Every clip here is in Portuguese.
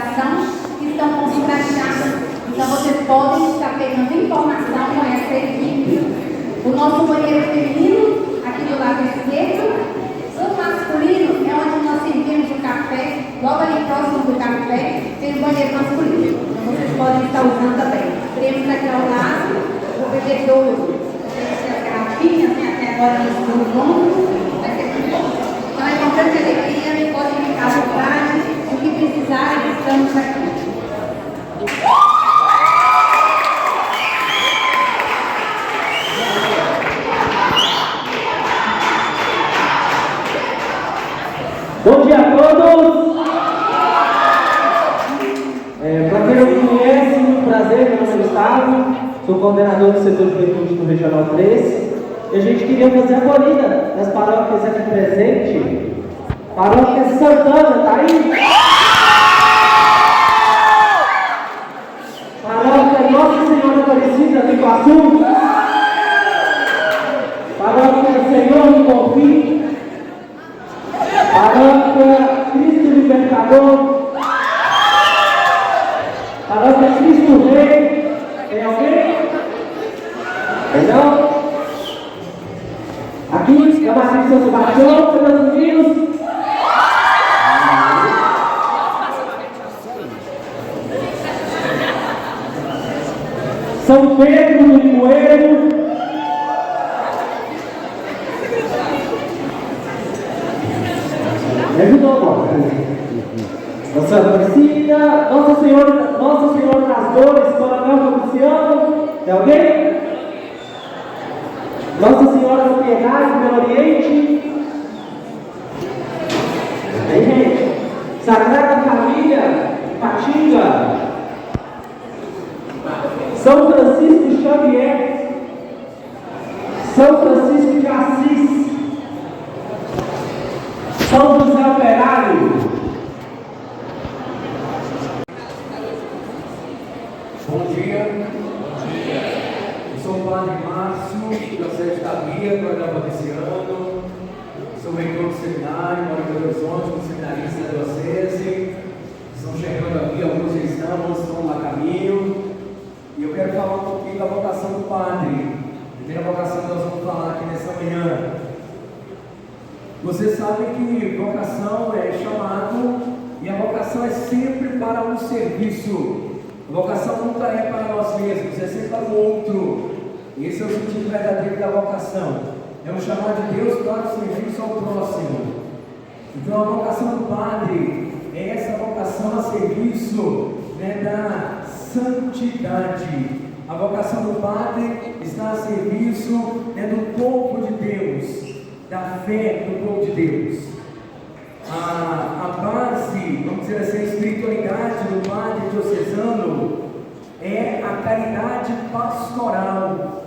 oração que estão contrastadas. Então vocês podem estar pegando informação com essa equipe. O nosso banheiro feminino, aqui do lado esquerdo. O masculino é onde nós servimos o café. Logo ali próximo do café tem o banheiro masculino. Então vocês podem estar usando também. Temos aqui ao lado o bebedouro. As garrafinhas, né? Até agora nós estamos bons. Vai ser muito bom. Então é com grande alegria, podem ficar à vontade. O que precisarem, estamos aqui. Bom dia a todos! Para quem não me conhece, muito prazer, meu nome é Gustavo, sou coordenador do setor de juventude do Regional 3 e a gente queria fazer a acolhida das paróquias aqui presentes. Paróquia Santana, tá aí? Paróquia Nossa Senhora Aparecida do Iguaçu. Paróquia Senhor do Confim. Paróquia Cristo Libertador. Paróquia Cristo Rei. Tem alguém? Não? Aqui é uma Matriz São Sebastião, meus meninos. São Pedro do Limoeiro. Me ajudou agora. Nossa Aparecida, Nossa Senhora das Dores, Coronel Luciano. Tem alguém? Nossa Senhora da Piedade, Belo Oriente. Aí, gente. Sagrada Família, Patinga. São Francisco Xavier. São Francisco de Assis. São José Operário. Bom dia. Eu sou o Padre Márcio, da sede da Bia, Coronel Valiciano. Sou reitor do seminário, moro em Belo Horizonte, como seminarista da Diocese. Estão chegando aqui, alguns já estão, outros estão lá a caminho. E eu quero falar um pouquinho da vocação do padre. A primeira vocação que nós vamos falar aqui nessa manhã. Vocês sabem que vocação é chamado e a vocação é sempre para um serviço. A vocação nunca é para nós mesmos, é sempre para o outro. Esse é o sentido verdadeiro da vocação. É um chamado de Deus para o serviço ao próximo. Então a vocação do padre é essa vocação a serviço, né, da santidade. A vocação do padre está a serviço, né, do povo de Deus, da fé do povo de Deus. A base, vamos dizer assim, a espiritualidade do padre diocesano é a caridade pastoral.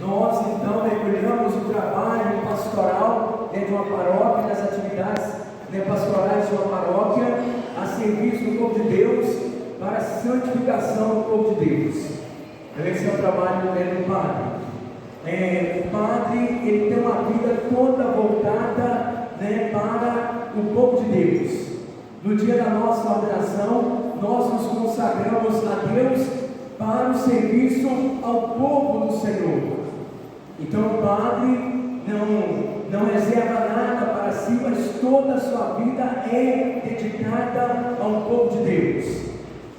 Nós então mergulhamos o trabalho pastoral dentro de uma paróquia, nas atividades, né, pastorais de uma paróquia, a serviço do povo de Deus, para a santificação do povo de Deus. Então esse é o trabalho do padre. O padre, ele tem uma vida toda voltada, né, para o povo de Deus. No dia da nossa ordenação, nós nos consagramos a Deus para o serviço ao povo do Senhor. Então o padre não reserva nada para si, mas toda a sua vida é dedicada ao povo de Deus,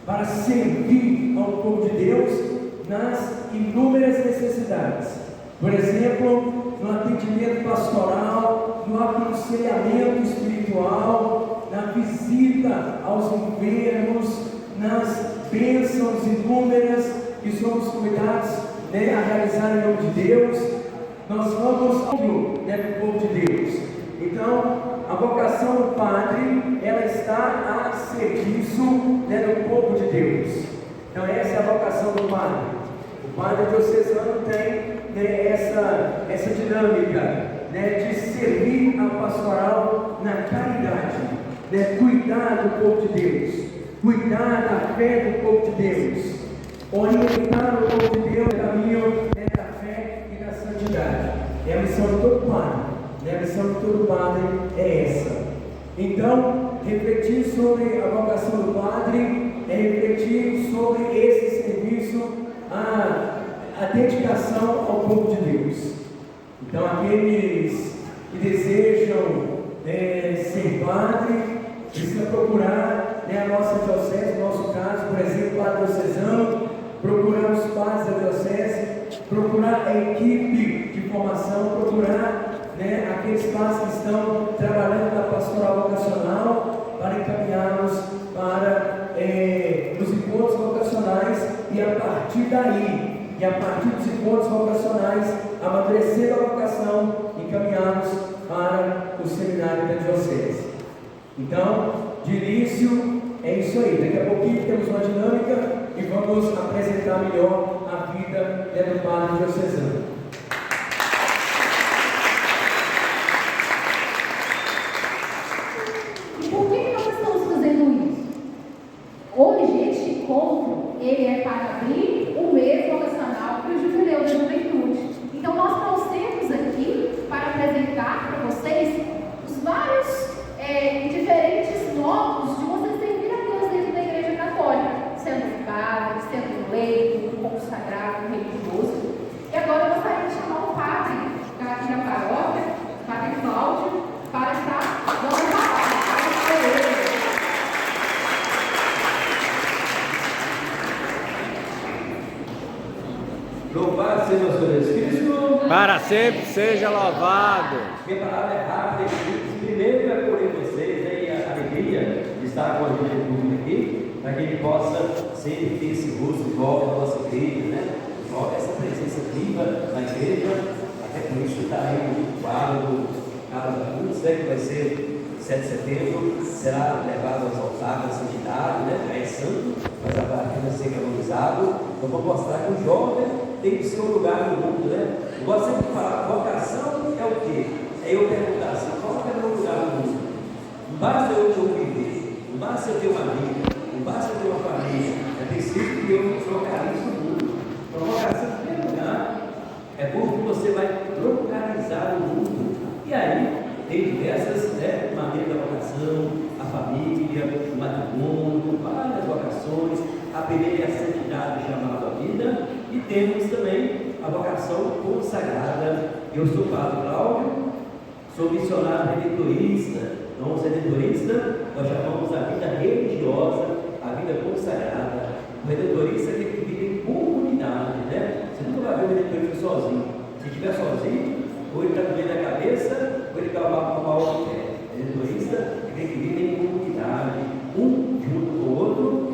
para servir ao povo de Deus nas inúmeras necessidades. Por exemplo, no atendimento pastoral, no aconselhamento espiritual, na visita aos enfermos, nas bênçãos inúmeras que somos cuidados, né, a realizar em nome de Deus. Nós vamos ao povo de Deus. Então, a vocação do padre, ela está a serviço, né, do povo de Deus. Então essa é a vocação do padre. O padre diocesano tem, né, essa dinâmica, né, de servir a pastoral na caridade, né, cuidar do povo de Deus, cuidar da fé do povo de Deus, orientar o povo de Deus no caminho, né, da fé e da santidade. É a missão de todo padre, né, a missão de todo padre é essa. Então, refletir sobre a vocação do padre é refletir sobre esse serviço, a dedicação ao povo de Deus. Então, aqueles que desejam ser padre, precisa procurar a nossa diocese, no nosso caso, por exemplo, o padre diocesano, procurar os padres da diocese, procurar a equipe de formação, procurar aqueles padres que estão trabalhando na pastoral vocacional para encaminhá-los para os encontros vocacionais e a partir daí, e a partir dos encontros vocacionais, amadurecer a vocação e encaminhá-los para o seminário da diocese. Então, de início, é isso aí. Daqui a pouquinho temos uma dinâmica e vamos apresentar melhor a vida do padre diocesano. E por que nós estamos fazendo isso? Hoje, este encontro, ele é para abrir o mês vocacional para o Jubileu da Juventude. Então, nós trouxemos aqui para apresentar para vocês os vários diferentes modos de você servir a Deus dentro da Igreja Católica, sendo padre, sendo leigo, consagrado, religioso. E agora eu gostaria de chamar o padre aqui da paróquia, o padre Cláudio, para estar dando a palavra. Louvado seja o Senhor Jesus Cristo. Para sempre seja louvado. Minha palavra é rápida e simples. Primeiro, eu acolher vocês a alegria de estar com a gente pública aqui, para que ele possa sempre ter esse rosto de volta à nossa igreja, né? De volta a essa presença viva na igreja. Até por isso está aí o quadro do Carlos Cruz, né? Que vai ser 7 de setembro, será levado aos altares da santidade, né? Já é santo, mas a partir de ser canonizado. Eu vou mostrar que o jovem tem o seu lugar no mundo, né? Eu gosto sempre de falar, vocação é o quê? É eu perguntar assim, qual é o meu lugar no mundo? Não basta eu viver, não basta eu ter uma vida, não basta eu ter uma família, é preciso que eu me localize no mundo. Então, vocação, em primeiro lugar, é como você vai localizar o mundo. E aí, tem diversas maneiras da vocação, a família, o matrimônio, várias vocações, a primeira é a santidade chamada a vida, e temos também a vocação consagrada. Eu sou o padre Cláudio, sou missionário redentorista. Nós redentoristas, nós chamamos a vida religiosa, a vida consagrada. O redentorista é aquele que vive em comunidade, né? Você nunca vai ver o redentorista sozinho. Se estiver sozinho, ou ele está com medo da cabeça, ou ele está com o mal no pé. O redentorista é aquele que vive em comunidade, um junto com o outro,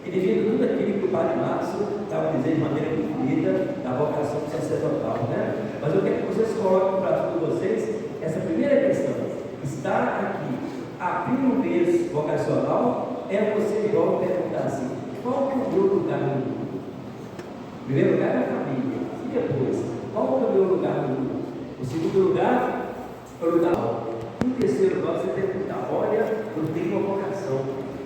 e devendo tudo aquilo que o padre Márcio estava dizendo de maneira muito bonita da vocação sacerdotal, né? Mas eu quero que vocês coloquem para todos vocês essa primeira questão. Estar aqui, abrir um mês vocacional, é você igual perguntar assim, qual que é o meu lugar no mundo? O primeiro lugar é a família, e depois, qual que é o meu lugar no mundo? O segundo lugar é o lugar. E o terceiro lugar, você perguntar, olha, eu tenho uma vocação.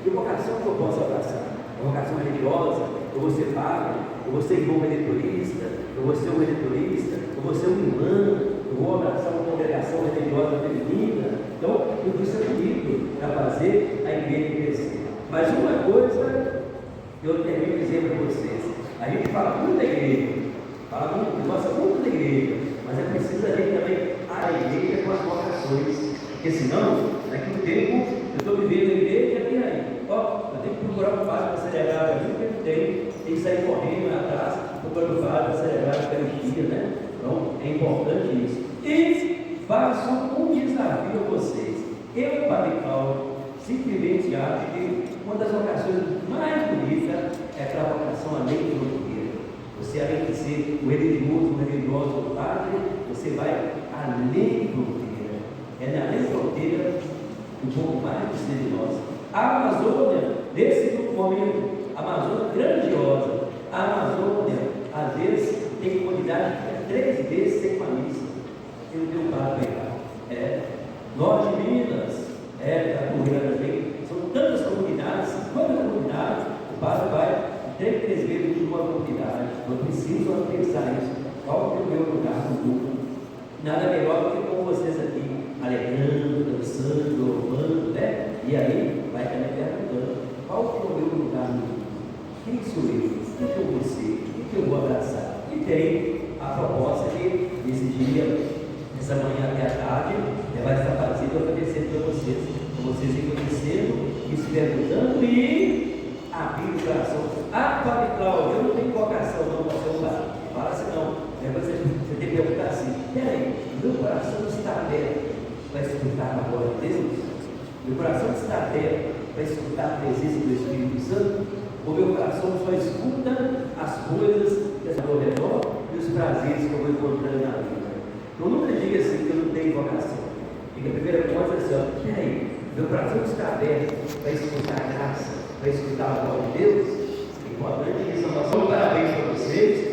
Que vocação que eu posso abraçar? Uma vocação religiosa? Eu vou ser padre? Eu vou ser irmão redentorista? Eu vou ser um redentorista? Eu vou ser um irmão? Eu vou abraçar uma congregação religiosa feminina? Então, tudo isso é bonito para fazer a igreja crescer. Mas uma coisa eu termino dizendo para vocês: a gente fala muito da igreja, fala muito, gosta muito da igreja, mas é preciso a gente também a igreja com as vocações, porque senão, daqui a um tempo, eu estou vivendo a igreja e aí, eu tenho que procurar um padre para celebrar a vida, porque tem que sair correndo atrás, procurando um padre para celebrar a Eucaristia, né? Então, é importante isso. E faço um desafio a vocês. Eu, Padre Cláudio, simplesmente acho que uma das vocações mais bonitas é para a vocação além de fronteira. Você, além de ser o religioso do padre, você vai além de fronteira. É na além de fronteira um pouco mais de nós. A Amazônia, nesse momento, a Amazônia grandiosa, a Amazônia, às vezes, tem comunidade que fica 3 vezes sem uma missa. Eu tenho um padre pegar. Norte de Minas, da Correia também, são tantas comunidades, 50 comunidades, o padre vai 3 vezes de uma comunidade. Eu preciso pensar isso. Qual é o meu lugar no mundo? Nada melhor do que com vocês aqui, alegrando, dançando, louvando, né? E aí vai também perguntando, qual que é o meu lugar no mundo? Quem sou eu? O que eu vou ser? O que eu vou abraçar? E tem a proposta que esse dia, essa manhã até a tarde, vai estar fazendo oferecendo para vocês se conhecendo e se perguntando e abrir o coração. Ah, Padre Cláudio, eu não tenho vocação não para ser lugar. Fala assim não. Você tem que perguntar assim, peraí, meu coração está aberto para escutar a voz de Deus? Meu coração está aberto para escutar a presença do Espírito Santo? Ou meu coração só escuta as coisas que estão ao redor e os prazeres que eu vou encontrando na vida? Então nunca diga assim que eu não tenho vocação. Fica a primeira coisa assim, ó, peraí, meu coração está aberto para escutar a graça, para escutar a voz de Deus? Importante isso, nós damos parabéns para vocês.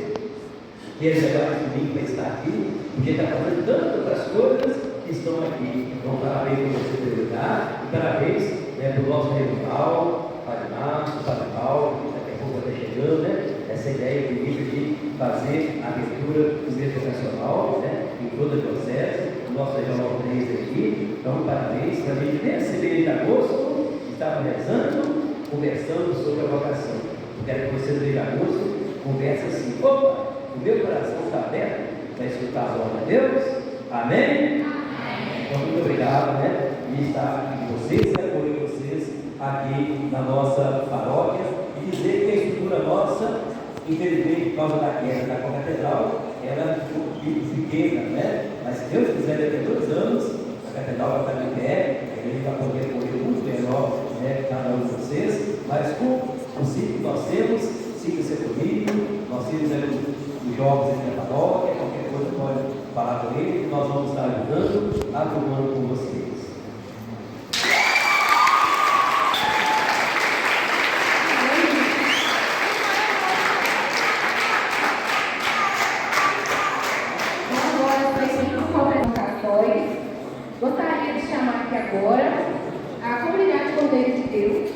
Que eles levaram comigo para estar aqui, porque está fazendo tantas outras coisas que estão aqui. Então, parabéns para você ter lugar, e parabéns para o nosso regional, Padre Márcio, Padre Paulo, que daqui a pouco vai chegando, né? Essa ideia bonita de fazer a abertura do meio vocacional, né? Em todo o processo, o nosso regional 3 aqui. Então, parabéns para a gente, nesse mês de agosto, estava rezando, conversando sobre a vocação. Eu quero que você, no mês de agosto, converse assim: opa! O meu coração está aberto para escutar a voz de Deus? Amém? Então, muito obrigado, né? De estar aqui com vocês e acolher vocês aqui na nossa paróquia e dizer que a estrutura nossa, infelizmente, por causa da queda da catedral, era um pouco pequena, né? Mas se Deus quiser, daqui a 2 anos, a catedral vai estar em pé, a igreja vai poder correr muito melhor, né? Cada um de vocês, mas com o ciclo que nós temos, siga ser comigo, nós temos os jogos aqui na paróquia, qualquer coisa pode falar com ele, que nós vamos estar ajudando, atuando com vocês. Agora, para esse convocações, gostaria de chamar aqui agora a comunidade Cordeiro de Deus,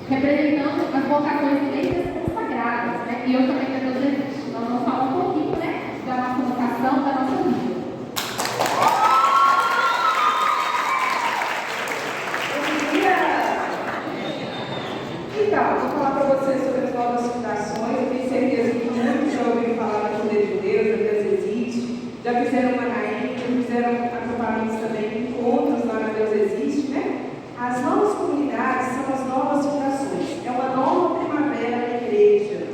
representando as vocações eleitas consagradas, né? E eu também quero dizer, nós vamos falar um pouquinho, né, da nossa vocação, da nossa vida. Então, vou falar para vocês sobre as novas fundações. Eu tenho certeza que muitos já ouviram falar da Poder de Deus, a Deus Existe, já fizeram uma rainha, já fizeram acampamentos também, encontros lá na Deus Existe, né? As novas comunidades são as novas fundações, é uma nova primavera na igreja.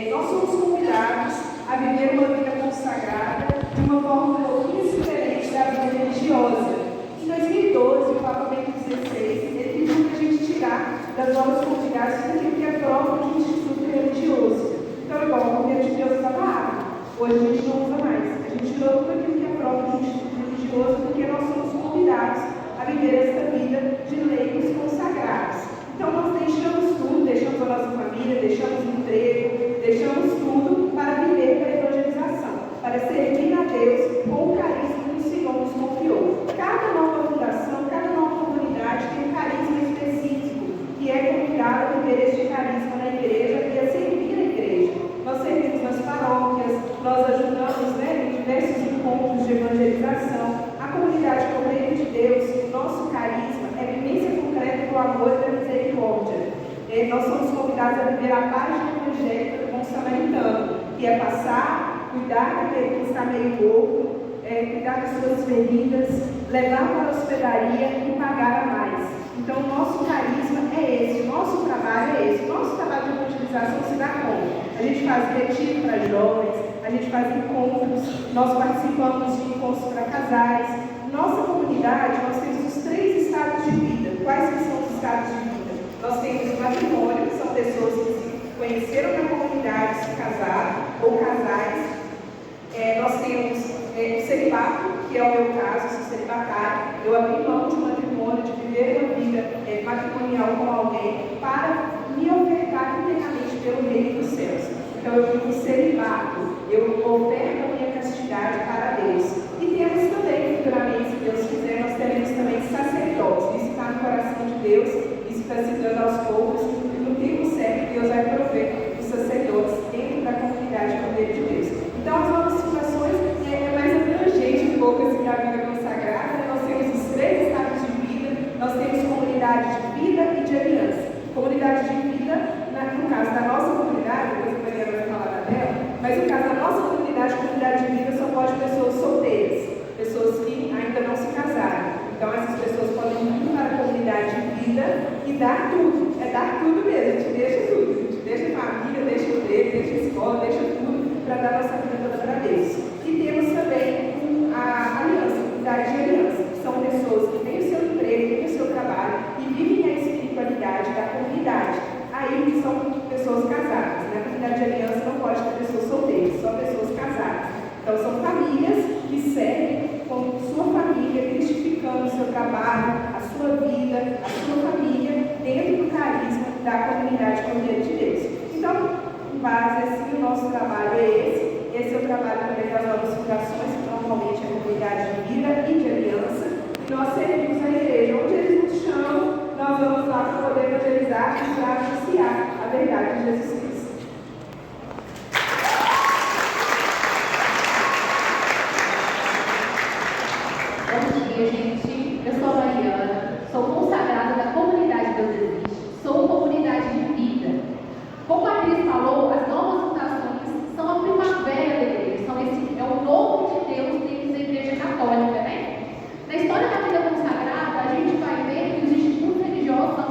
Nós somos convidados a viver uma vida consagrada de uma forma um pouquinho diferente da vida religiosa. Em 2012, o Papa Bento XVI, ele pediu para a gente tirar das novas comunidades tudo aquilo que é próprio de instituto religioso. Então, igual o Cordeiro de Deus estava lá, hoje a gente não usa mais. A gente tirou tudo aquilo que é próprio de instituto religioso porque nós somos convidados a viver esta vida de leigos consagrados. Então, nós deixamos tudo, deixamos a nossa família, deixamos o emprego, deixamos tudo para viver para a evangelização, para servir a Deus com o carisma que o Senhor nos confiou. Cada nova fundação, cada nova comunidade tem um carisma específico, que é convidado a viver este carisma na igreja e a servir a igreja. Nós servimos nas paróquias, nós ajudamos, né, em diversos encontros de evangelização. A comunidade Cordeiro de Deus, o nosso carisma é vivência concreta do amor e da misericórdia. Nós somos convidados a viver a página evangélica do bom samaritano, que é passar, cuidar daquele que está meio louco, cuidar das suas feridas, levar para a hospedaria e pagar a mais. Então, o nosso carisma é esse, o nosso trabalho é esse. O nosso trabalho de evangelização se dá como? A gente faz retiro para jovens, a gente faz encontros, nós participamos de encontros para casais. Nossa comunidade, nós temos os 3 estados de vida. Quais que são os estados de vida? Nós temos o matrimônio, que são pessoas que se conheceram na comunidade, se casaram, ou casais. Nós temos o celibato, que é o meu caso, eu sou celibatário. Eu abri mão de um matrimônio, de viver uma vida matrimonial com alguém, para me ofertar inteiramente pelo reino dos céus. Então eu vivo celibato, eu oferto a minha castidade para Deus. E temos também, futuramente, se Deus quiser, nós teremos também sacerdotes. Isso está no coração de Deus, isso está se dando aos poucos, e no tempo certo Deus vai prover os sacerdotes dentro da comunidade Cordeiro de Deus. Então as novas fundações é mais abrangente um pouco assim, da vida consagrada. Nós temos os 3 estados de vida, nós temos comunidade nosso trabalho é esse. Esse é o trabalho também das novas fundações, que normalmente é a comunidade de vida e de aliança. E nós servimos a igreja. Onde eles nos chamam, nós vamos lá para poder evangelizar e para anunciar a verdade de Jesus Cristo. Bom dia, gente. Eu sou a Mariana, sou consagrada da comunidade Deus Existe, sou comunidade de vida. Como a Cris falou, as novas fundações são a primavera da igreja, é o novo de Deus dentro da igreja católica, né? Na história da vida consagrada, a gente vai ver que os institutos religiosos,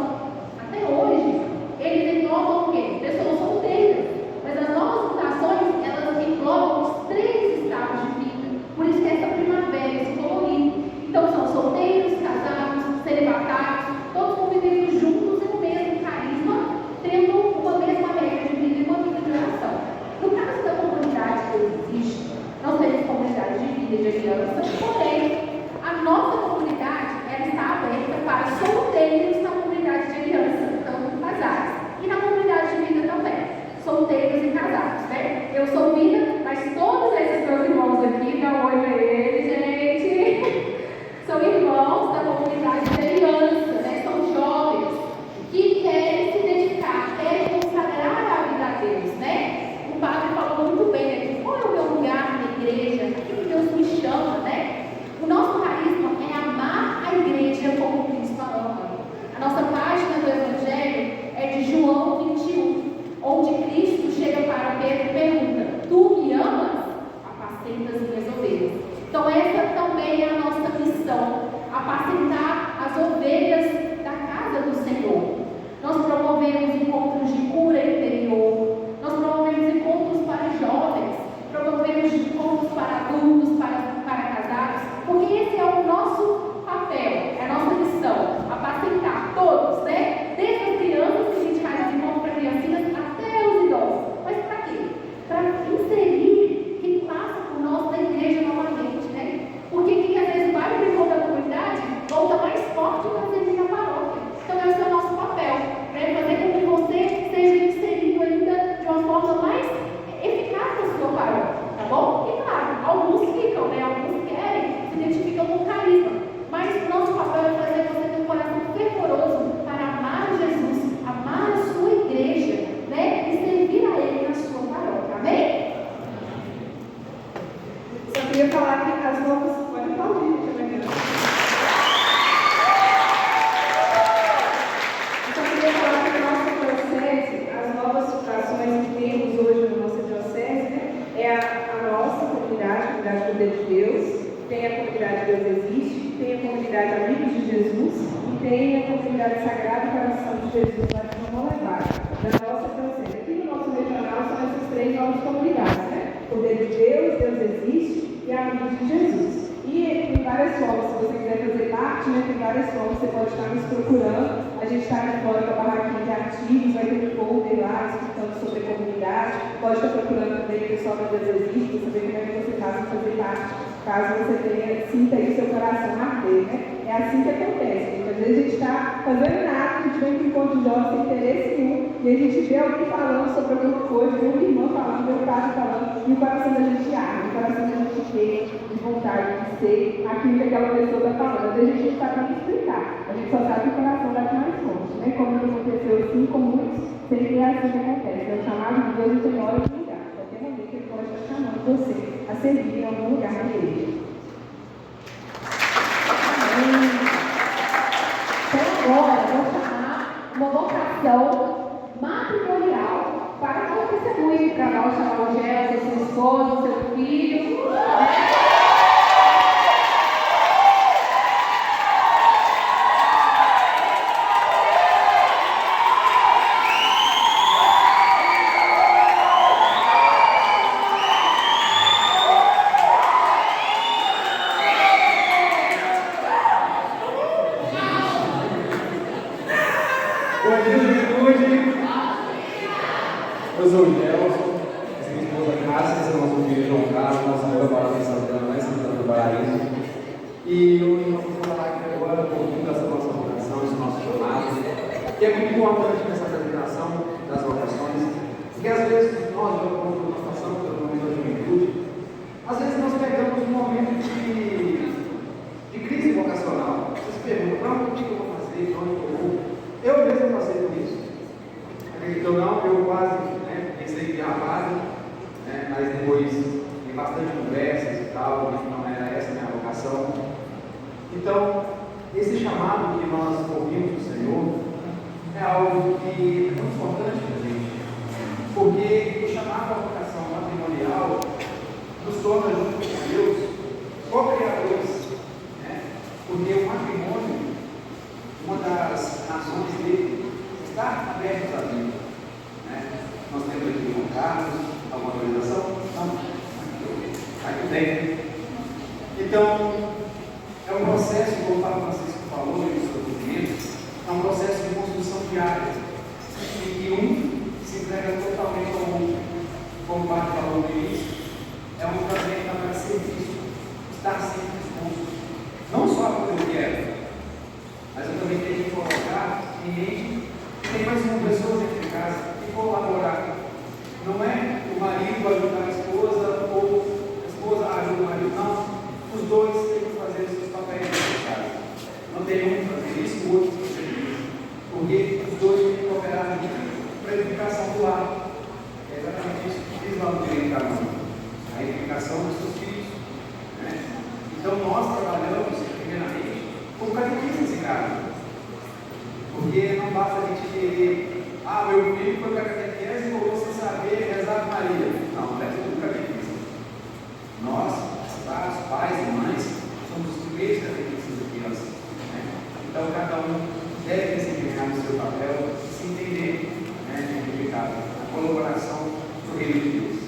até hoje, eles englobam o quê? Pessoas solteiras. Mas as novas fundações, elas englobam os 3 estados de vida. Por isso que essa primavera, esse colorido. Então são solteiros, casados, celibatários, todos convivendo juntos no mesmo carisma, tendo uma mesma regra de vida e uma vida de oração. No caso da comunidade que existe, nós temos comunidade de vida e de aliança, porém, a nossa comunidade ela está aberta para solteiros na comunidade de aliança, tanto casados, e na comunidade de vida também, solteiros e casados, né? Eu sou vida, mas todos esses meus irmãos aqui, dá um oi pra eles, gente, são irmãos da comunidade de aliança, né? São jovens que querem se dedicar, querem consagrar a vida a Deus, né? O padre falou muito bem aqui, qual é o meu lugar na igreja, aquilo que Deus me chama, né? O nosso carisma é amar a igreja como Cristo ama. A nossa página do Evangelho é de João 21, onde Cristo chega para Pedro e pergunta: tu me amas? Apacenta as minhas ovelhas. Então essa também é a nossa missão, apacentar as ovelhas da casa do Senhor. Nós promovemos encontros de cura interior, nós promovemos encontros para jovens, promovemos encontros para adultos, para casados, porque esse é o nosso papel, é a nossa missão, apacentar todos, né? Desde as crianças, que a gente faz encontro para criancinhas, até os idosos. Mas para quê? Para inserir quem passa por nós na igreja novamente, né? Porque quem às vezes vai para o encontro da comunidade volta mais forte para servir na paróquia. Então esse é o nosso papel, né? Fazer com que você seja inserido ainda de uma forma mais eficaz na sua paróquia, tá bom? E claro, alguns ficam, né? Alguns querem, se identificam com carisma, mas o nosso papel é fazer você ter um coração fervoroso para amar Jesus, amar a sua igreja, né? E servir a Ele na sua paróquia, amém? Só queria falar que as novas... Pode aplaudir, também. Eu só queria falar que na nossa diocese, as novas fundações que temos hoje na nossa diocese, né, é a nossa comunidade, a comunidade do Poder de Deus, tem a comunidade Deus Existe, tem a comunidade Amigos de Jesus e tem a comunidade Sagrado Coração de Jesus lá de Roma Levada, da nossa diocese. Aqui no nosso regional são essas 3 novas comunidades, né? Poder de Deus, Deus Existe e Amigos de Jesus. E tem várias formas, se você quiser fazer parte, né, tem várias formas, você pode estar nos procurando. A gente está aqui fora com a barraquinha de artigos, vai ter um folder lá explicando sobre a comunidade. Pode estar procurando também o pessoal da Deus Existe, para saber como é que você faz para fazer parte, caso você sinta aí o seu coração arder, né? É assim que acontece, gente. Às vezes a gente está fazendo nada, a gente vem para o encontro de jovens sem interesse nenhum, e a gente vê alguém falando sobre alguma coisa, vê uma irmã falando, vê um padre falando, e o coração da gente arde, o coração da gente cheia de vontade de ser aquilo que aquela pessoa está falando. Às vezes a gente não sabe nem explicar, a gente só sabe que o coração bate mais forte, né? Como aconteceu assim com muitos, sempre é assim que acontece. É o chamado de Deus e tem hora de lugar. A qualquer momento ele pode estar chamando você a servir em algum lugar na igreja. Então agora eu vou chamar uma vocação matrimonial para que você testemunhe para nós, chamar o Gel, seu esposo, seu filho, né? Bom dia, juventude. Eu sou o Gelson, essa é minha esposa Cássia, esse é o nosso filho João Carlos, nossa noiva Barata em Santana, lá em Santana do Paraíso. E hoje nós vamos falar aqui agora um pouquinho dessa nossa vocação, desse nosso chamado, que é muito importante nessa apresentação das vocações, porque às vezes nós, como nós tal, que não era essa a minha vocação. Então, esse chamado que nós ouvimos do Senhor é algo que é muito importante para a gente, porque o chamado à vocação matrimonial nos torna, junto com Deus, co-criadores, né? Porque o matrimônio, uma das razões dele, está aberto à vida. Né? Nós temos aqui um Carlos, alguma autorização? Não, aqui tem. Então, é um processo, como o Papa Francisco falou em seus documentos, é um processo de construção diária, em que um se entrega totalmente ao outro, como o Padre falou no início, é um casamento para serviço, estar sempre disposto, não só quando eu quero, mas eu também tenho que colocar em mente que tem mais uma pessoa dentro de casa e colaborar. Não é o marido ajudar a esposa ou a esposa ajuda o marido, não. Os dois têm que fazer os seus papéis dentro de casa. Não tem um fazer isso, o outro fazer isso. Porque os dois têm que cooperar para a edificação do lar. É exatamente isso que diz lá no direito canônico. A edificação dos seus filhos. Né? Então nós trabalhamos, primeiramente, com catequismo em casa. Porque não basta a gente querer, meu filho foi para a catequese e vou você saber rezar com Maria. Não, não é tudo catequismo. Nós, os pais e mães, somos os primeiros catequistas da criança. Né? Então cada um deve se empenhar no seu papel e se entender, né, edificado. A colaboração do reino de Deus.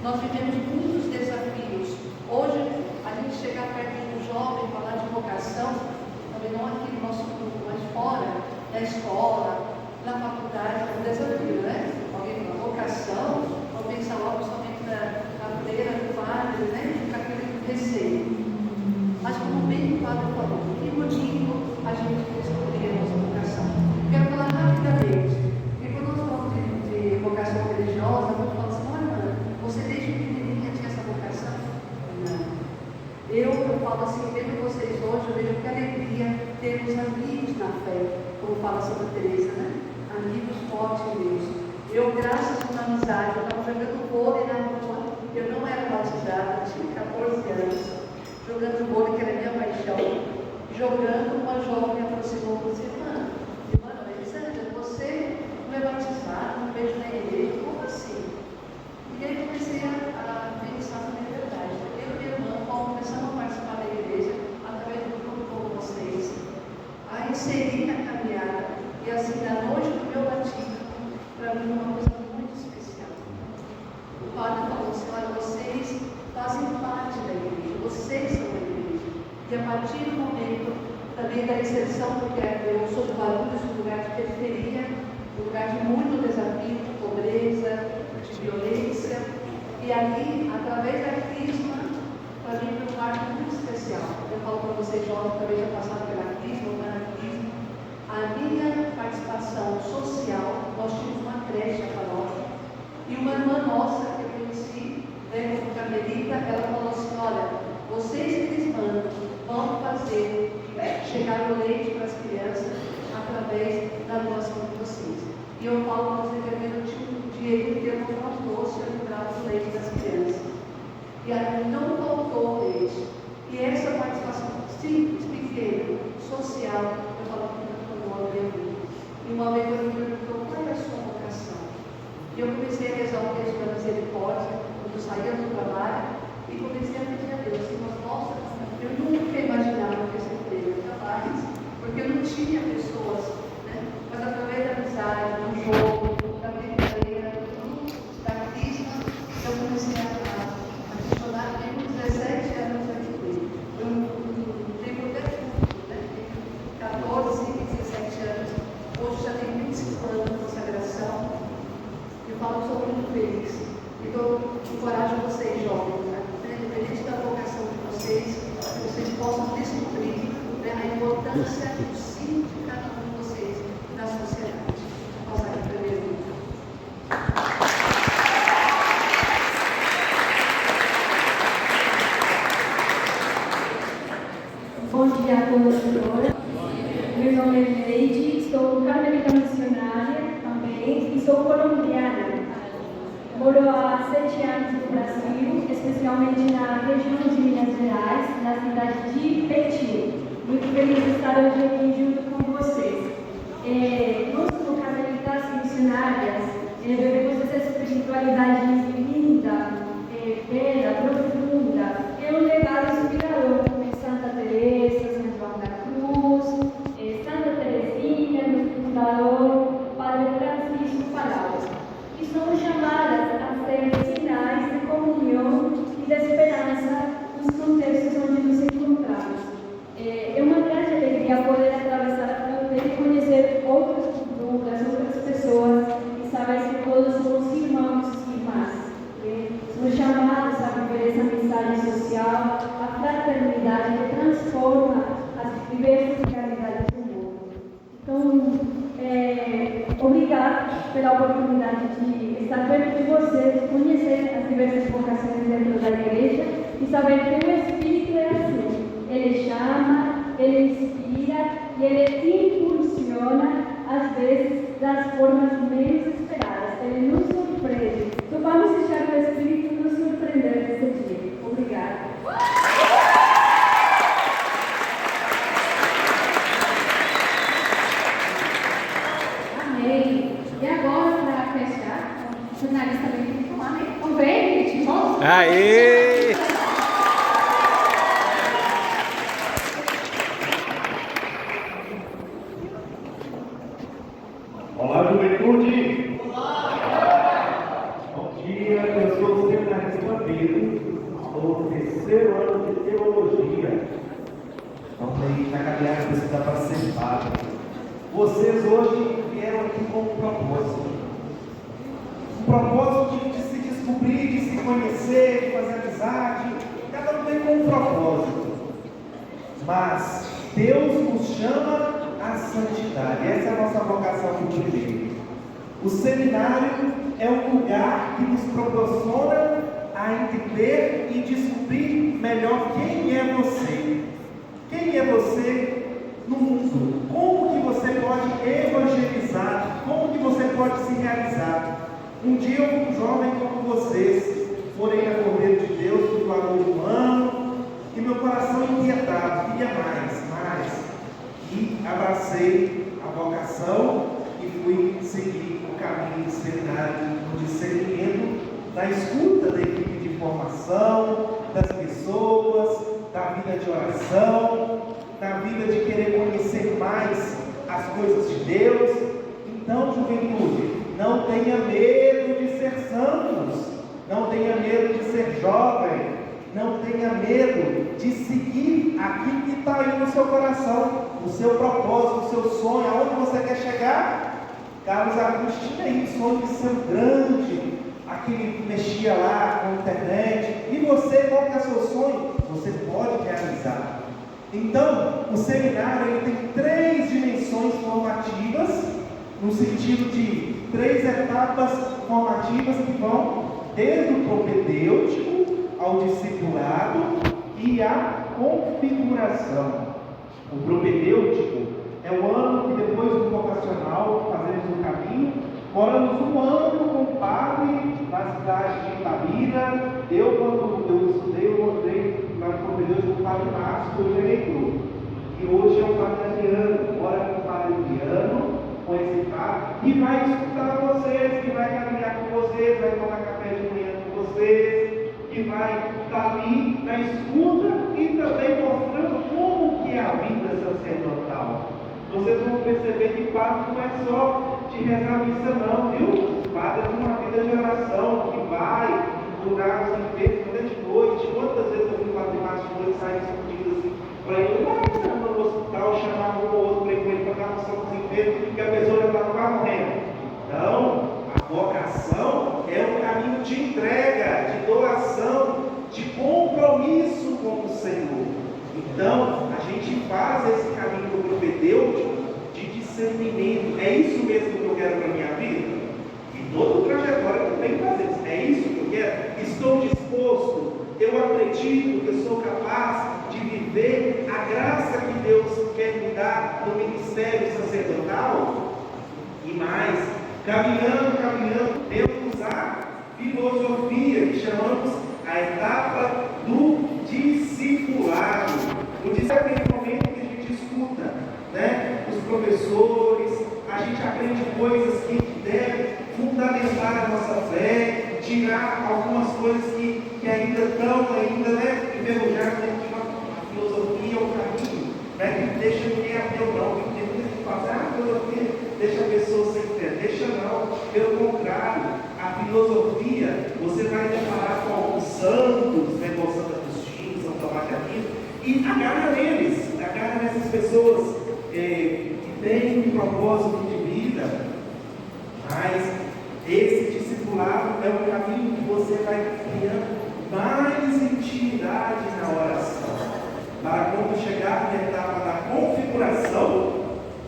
Nós vivemos muitos desafios. Hoje, a gente chegar perto de um jovem, falar de vocação, também não aqui no nosso grupo, mas fora da escola, na faculdade, é um desafio, né? Alguém fala vocação, ou pensar logo somente na falo assim, eu vejo vocês hoje, eu vejo que alegria termos amigos na fé, como fala Santa Teresa, né? Amigos fortes em Deus. Eu, graças a uma amizade, eu estava jogando vôlei na rua, eu não era batizada, tinha 14 anos, jogando vôlei, que era minha paixão, jogando, uma jovem me aproximou e disse, irmã, Elisângela, você não é batizada, não vejo na igreja, como assim? E aí comecei a pensar na minha verdade. Eu e minha irmã, começamos a participar da igreja, através do grupo como vocês, a inserir na caminhada, e assim, da noite do meu batismo, para mim, uma coisa muito especial. O padre falou assim, olha, vocês fazem parte da igreja, vocês são da igreja. E a partir do momento também da inserção, porque eu sou de Guarulhos, um lugar de periferia, um lugar de muito desafio, de pobreza, de violência, e ali, através da crisma, para mim foi um marco muito especial. Eu falo para vocês, jovens, que talvez já passaram pela crisma, ou na crisma, a minha participação social, nós tínhamos uma creche a paróquia, e uma irmã nossa que eu conheci, né, como carmelita, ela falou assim, olha, vocês crismanos vão fazer chegar o leite para as crianças através da doação de vocês. E eu falo para vocês que eu tinha um dia que eu comprar um doce e livrava o leite das crianças. E aí não faltou leite. E essa participação simples, pequena, social, eu falo que transformou a minha vida. E uma vez eu me perguntou, qual é a sua vocação? E eu comecei a rezar o texto da misericórdia, quando eu saía do trabalho, e comecei a pedir a Deus, assim, mas nossa, eu nunca imaginava que eu seria capaz, porque eu não tinha pessoas, né? Mas através da amizade, do jogo, da brincadeira, do grupo, da crisma, eu comecei a questionar. Tenho 17 anos aqui, eu tenho até tudo, né? 14, 17 anos, hoje já tenho 25 anos de consagração, eu falo que sou muito feliz. Então, encorajo vocês, jovens, né? Independente da vocação de vocês, que vocês possam descobrir, né, a importância do sim de cada um de vocês na sociedade. Vou passar aqui primeiro. Bom dia a todos. Meu nome é Leide, sou carmelita missionária também e sou colombiana. Moro há 7 anos no Brasil, especialmente na região de Minas Gerais, na cidade de Petim. Muito feliz de estar hoje aqui junto com vocês. Nós, como carmelitas missionárias, vivemos essa espiritualidade linda, bela, profunda, um legado inspirador de Santa Teresa, São João da Cruz, Santa Teresinha, nosso fundador, Padre Francisco Palau. E somos chamadas a ser sinais de comunhão e de esperança nos contextos onde nos encontramos. É uma grande alegria poder atravessar a fronteira e conhecer outras culturas, outras pessoas e saber que todos somos irmãos e irmãs. Somos chamados a viver essa mensagem social, a fraternidade que transforma as diversas realidades do mundo. Então, obrigado pela oportunidade de estar perto de vocês, conhecer as diversas vocações dentro da igreja e saber que o Espírito é assim. Ele chama, ele inspira e ele impulsiona, às vezes, das formas menos esperadas. Ele nos surpreende. Então, vamos deixar o Espírito nos surpreender nesse dia. Obrigada. Amém. E agora, para fechar, o jornalista também tem que falar, né? Então, vem, gente, vamos. Aê! Olá, juventude! Olá! Bom dia, eu sou o seminarista Pedro, sou do 3º ano de teologia. Também na caminhada precisa participar. Vocês hoje vieram aqui com um propósito. Um propósito de se descobrir, de se conhecer, de fazer amizade. Cada um vem com um propósito. Mas Deus nos chama à santidade. Essa é a nossa vocação do primeiro. O seminário é um lugar que nos proporciona a entender e descobrir melhor quem é você. Quem é você no mundo? Como que você pode evangelizar? Como que você pode se realizar? Um dia eu, um jovem como vocês, orei na Cordeiro de Deus, do valor humano, e meu coração inquietado, queria mais. E abracei a vocação e fui seguir o caminho do seminário, do discernimento, da escuta da equipe de formação, das pessoas, da vida de oração, da vida de querer conhecer mais as coisas de Deus. Então, juventude, não tenha medo de ser santos, não tenha medo de ser jovem, não tenha medo de seguir aquilo que está aí no seu coração, o seu propósito, o seu sonho, aonde você quer chegar. Carlos Augusto tinha aí sonho de ser grande, aquele que mexia lá com a internet. E você, qual que é o seu sonho? Você pode realizar. Então, o seminário ele tem 3 dimensões formativas, no sentido de 3 etapas formativas que vão desde o propedêutico ao discipulado e à configuração. O propedêutico é o ano que depois do vocacional fazemos o caminho, moramos 1 ano com o padre na cidade de Itabira. Eu, quando eu estudei, eu morei lá no propedêutico com o padre Márcio, que hoje é reitor. E hoje é o padre Adriano, mora com o padre Adriano, com esse padre, que vai escutar vocês, que vai caminhar com vocês, vai tomar café de manhã com vocês, que vai estar ali na escuta e também mostrando como que é a vida sacerdotal. Vocês vão perceber que o padre não é só de rezar a missa não, viu? O padre tem uma vida de oração, que vai curar os enfermos toda de noite. Quantas vezes eu vi o padre Márcio de noite sair escondido assim, para ele lá no hospital, chamar um ou outro para ele para dar unção para os enfermos, que a pessoa já estava quase morrendo. Então, a vocação é um caminho de entrega, de doação, de compromisso com o Senhor. Então, a gente faz esse caminho do propedêutico de discernimento. É isso mesmo que eu quero para a minha vida? E toda trajetória que tem que fazer. É isso que eu quero? Estou disposto, eu acredito que eu sou capaz de viver a graça que Deus quer me dar no ministério sacerdotal? E mais, caminhando, temos a filosofia, que chamamos a etapa do discipulado. O discipulado é aquele momento que a gente escuta, né? Os professores, a gente aprende coisas que devem fundamentar a nossa fé, tirar algumas coisas que ainda estão, né, enferrujadas dentro de uma filosofia ou caminho, né, que deixa ninguém ateu não, que tem muita gente que fala, a filosofia deixa a pessoa sem fé, deixa não, pelo contrário, a filosofia, você vai deparar com alguns santos, né, como Santo Agostinho, São Tomás de Aquino, e agarra neles, agarra nessas pessoas que têm um propósito de vida, mas esse discipulado é o caminho que você vai criando mais intimidade na oração, para quando chegar na etapa da configuração,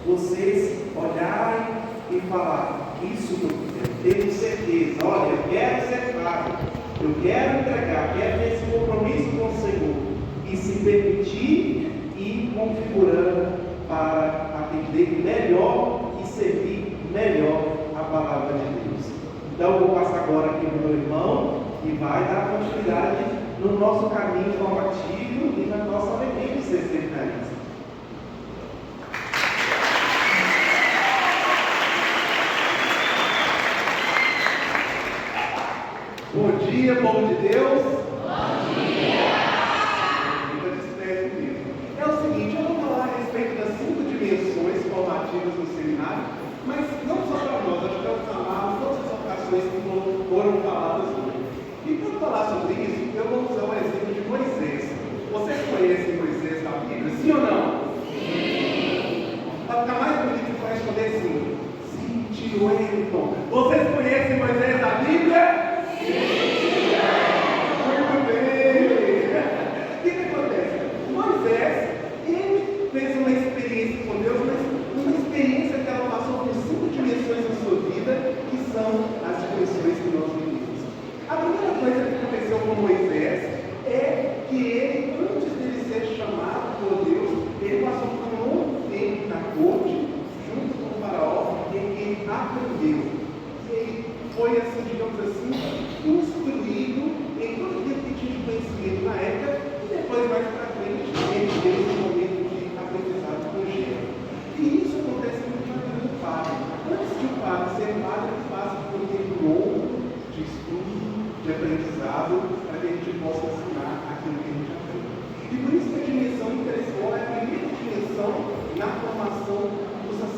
vocês olharem e falar, isso que eu tenho certeza, olha, eu quero ser claro, eu quero entregar, quero ter esse compromisso com o Senhor, e se permitir ir configurando para atender melhor e servir melhor a palavra de Deus. Então eu vou passar agora aqui para o meu irmão, que vai dar continuidade no nosso caminho formativo e na nossa alegria de ser seminarista. Bom dia, povo de Deus. Bom dia. Fica desperto comigo. É o seguinte, eu vou falar a respeito das 5 dimensões formativas do seminário, mas não só para nós, acho que eu vou falar todas as ocasiões que foram faladas hoje. E quando falar sobre isso, eu vou usar o exemplo de Moisés. Vocês conhecem Moisés da Bíblia, sim ou não? Sim. Para ficar mais bonito, vai responder assim. Sim, tio Wellington. Vocês conhecem Moisés da Bíblia? Muito bem! O que acontece? Moisés, ele fez uma experiência com Deus, mas uma experiência que ela passou por 5 dimensões na sua vida, que são as dimensões que nós vivemos. A primeira coisa que aconteceu com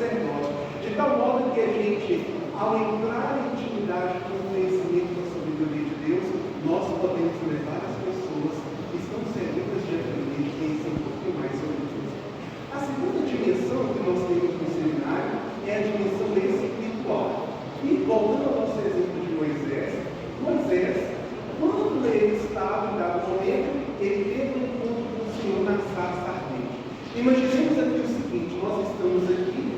sacerdote, de tal modo que a gente, ao entrar em intimidade com o conhecimento da sabedoria de Deus, nós podemos levar as pessoas que estão servidas diante de Deus, conhecer um pouquinho mais sobre Deus. A segunda dimensão que nós temos no seminário é a dimensão espiritual. E voltando ao nosso exemplo de Moisés, quando ele estava em dado momento, ele teve um encontro com o Senhor na sarça ardente. Imaginemos aqui o seguinte: nós estamos aqui,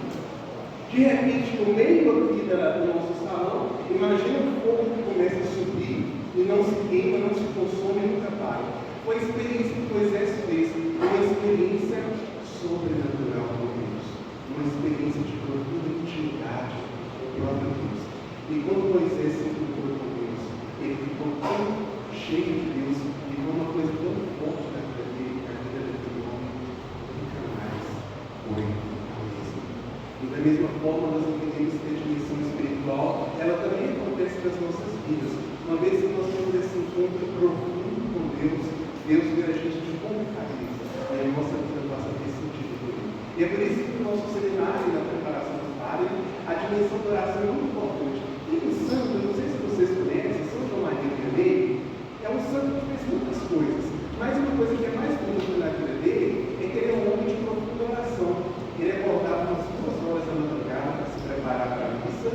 de repente, no meio aqui do nosso salão, imagina um fogo que começa a subir e não se queima, não se consome e nunca para. Foi a experiência que Moisés fez, uma experiência sobrenatural com Deus, uma experiência de profunda intimidade com o próprio Deus. E quando Moisés se encontrou com Deus, ele ficou tão cheio de Deus, e foi uma coisa tão forte na vida dele, que a vida daquele homem nunca mais foi a mesma. E da mesma forma, nós entendemos que a dimensão espiritual, ela também acontece nas nossas vidas. Uma vez que nós temos esse encontro profundo com Deus, Deus vê a gente de como cabeça, e a nossa vida passa a ter sentido por ele. E é por isso que no nosso seminário, na preparação do padre, a dimensão da oração é muito importante. E o santo, eu não sei se vocês conhecem, São João Maria Vianney é um santo que fez muitas coisas, mas uma coisa que é mais bonita na vida dele é que ele é um homem de profunda oração. Ele acordava umas 2 horas da madrugada para se preparar para a missa,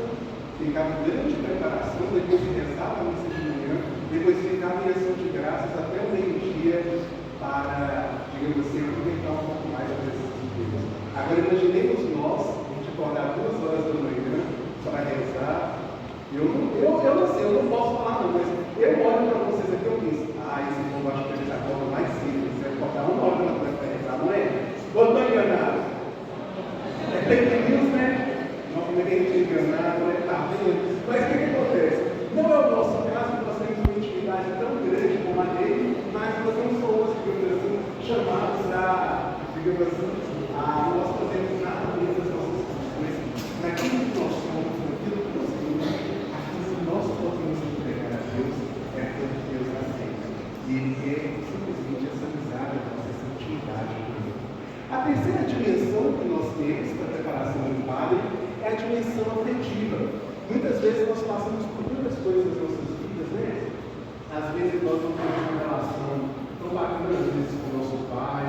ficava em grande preparação, depois rezava a missa de manhã, depois ficava em ação de graças até o meio-dia para, digamos assim, aproveitar um pouco mais a presença de Deus. Agora imaginemos nós, a gente acordar 2 horas da manhã para rezar. Eu não posso falar não, mas eu olho para vocês aqui e eu penso, esse povo acha que eles acordam mais cedo, eles vão acordar 1 hora da manhã para rezar, não é? Ou estou enganado? É fake news, né? Não tem que enganar, não é? Tá vendo? Mas o que acontece? Não é o nosso caso, nós temos uma intimidade tão grande como a dele, mas nós não somos, digamos assim, chamados a, digamos assim, nós fazemos nada além das nossas funções. Naquilo que nós somos, naquilo que nós temos, aquilo que nós podemos entregar a Deus é aquilo que Deus aceita. E Ele quer simplesmente essa amizade, essa intimidade com Ele. A terceira dimensão que nós temos para a preparação do padre é a dimensão afetiva. Muitas vezes nós passamos por muitas coisas nas nossas vidas, né? Às vezes nós não temos uma relação tão bacana, às vezes, com o nosso pai,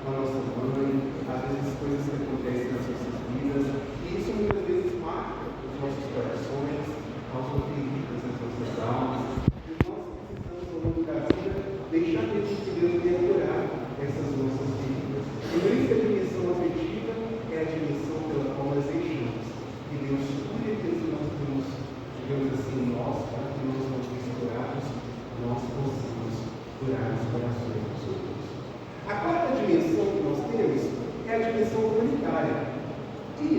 com a nossa mãe, às vezes coisas que acontecem nas nossas vidas, e isso muitas vezes marca os nossos corações, causam feridas nas nossas almas, e nós precisamos, ao longo da vida, deixar que Deus venha curar essas nossas feridas. E por isso a dimensão afetiva é a dimensão pela qual nós deixamos que Deus cure aquilo que nós temos, digamos assim, nós, para que nós não misturados, nós possamos curar os corações dos outros. A quarta dimensão que nós temos é a dimensão comunitária. E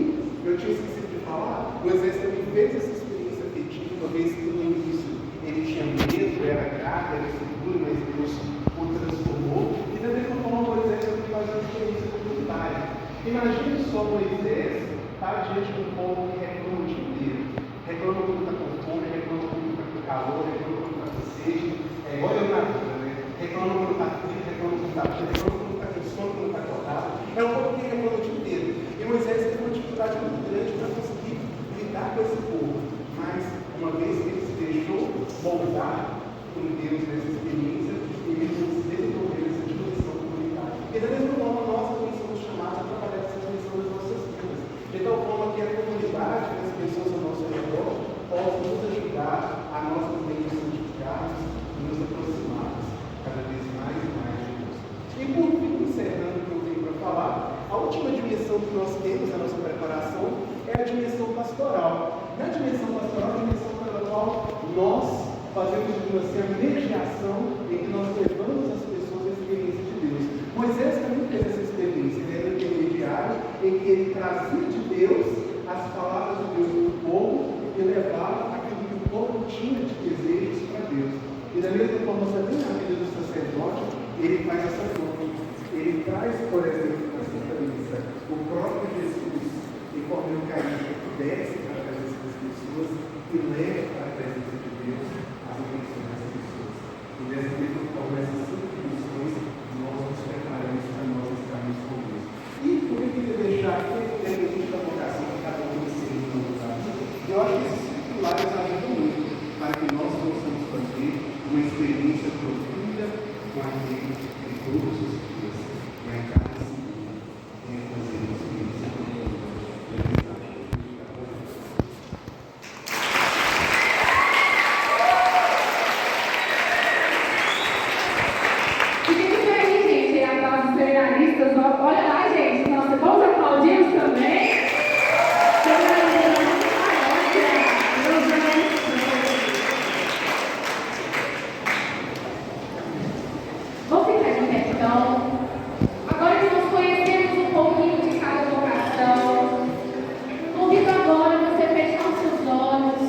eu tinha esquecido de falar, Moisés também fez essa experiência afetiva, uma vez que no início ele tinha medo, era grato, era seguro, mas Deus o transformou. E da mesma forma, Moisés também faz uma experiência comunitária. Imagine só Moisés estar diante de um povo que reclama o dia inteiro. Reclama quando está com fome, reclama quando está com calor, reclama quando está com sede. É igual eu na vida, né? Reclama quando está frio, reclama quando está cheio, reclama quando está com sono, quando está acordado. É um povo que reclama o dia inteiro. E Moisés teve uma dificuldade muito grande para conseguir lidar com esse povo. Mas, uma vez que ele se deixou moldar por Deus nessa experiência, ele desenvolveu essa dimensão comunitária. E da mesma forma, nós também somos chamados a trabalhar essa dimensão das nossas vidas. De tal forma que a comunidade, as pessoas ao nosso redor, possam nos ajudar a nós também nos santificarmos e nos aproximarmos cada vez mais e mais de Deus. E por fim, encerrando o que eu tenho para falar, a última dimensão que nós temos na nossa preparação é a dimensão pastoral. Na dimensão pastoral, a dimensão pela qual nós fazemos, digamos assim, a mediação em que nós levamos as pessoas à experiência de Deus. Moisés também fez essa experiência, ele era um intermediário em que ele trazia de Deus as palavras de Deus para o povo e levava aquilo que o povo tinha de desejos para Deus. E da mesma forma, também na vida do sacerdote, ele faz essa coisa. Ele traz, por exemplo, na Santa Missa, o próprio Jesus, em forma eucarística, desce para a presença das pessoas e leva para a presença de Deus as intenções das pessoas. E dessa mesma forma, essas 5 missões, nós nos preparamos para nós estarmos com Deus. E por que eu queria deixar aqui, independente da vocação seminaristas, olha lá, gente, nossa, vamos aplaudir também. Vamos ficar de pé, então. Agora que nós conhecemos um pouquinho de cada vocação, convido agora você a fechar os seus olhos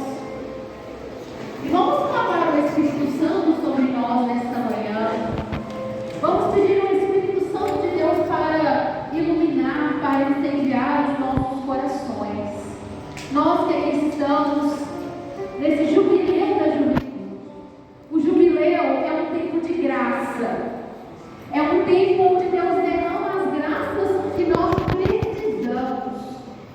e vamos clamar o Espírito Santo sobre nós nesta manhã. Vamos pedir ao Espírito Santo de Deus para iluminar, para incendiar os nossos corações. Nós que aqui estamos nesse jubileu da juventude. O jubileu é um tempo de graça. É um tempo onde Deus derrama as graças que nós precisamos.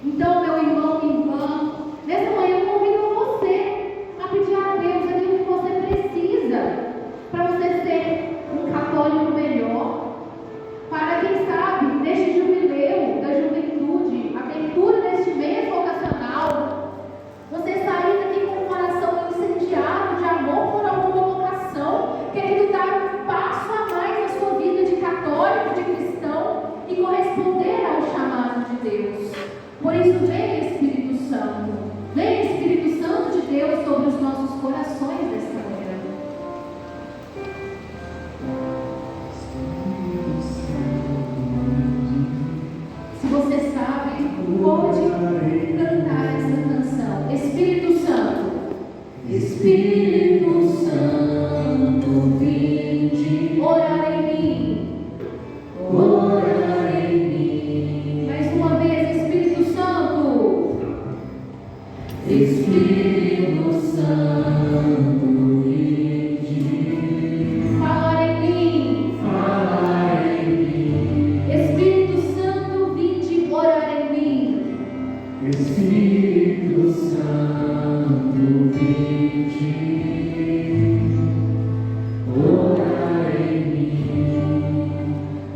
Então, meu irmão e irmã, nessa manhã eu convido você a pedir a Deus aquilo que você precisa para você ser um católico melhor. Para quem sabe, neste jubileu da juventude, abertura deste mês vocacional, você sair daqui com o coração incendiado de amor por alguma vocação, querendo dar um passo a mais na sua vida de católico, de cristão e corresponder ao chamado de Deus. Por isso, vem Espírito Santo. Vem Espírito Santo de Deus sobre os nossos corações nesta manhã. Se você sabe, pode cantar essa canção. Espírito Santo, Espírito Santo, vinde orar em mim, orar em mim. Mais uma vez, Espírito Santo, Espírito Santo, vinde falar em mim, falar em mim. Espírito Santo, vinde orar em mim. Espírito Santo, vinde orar em mim,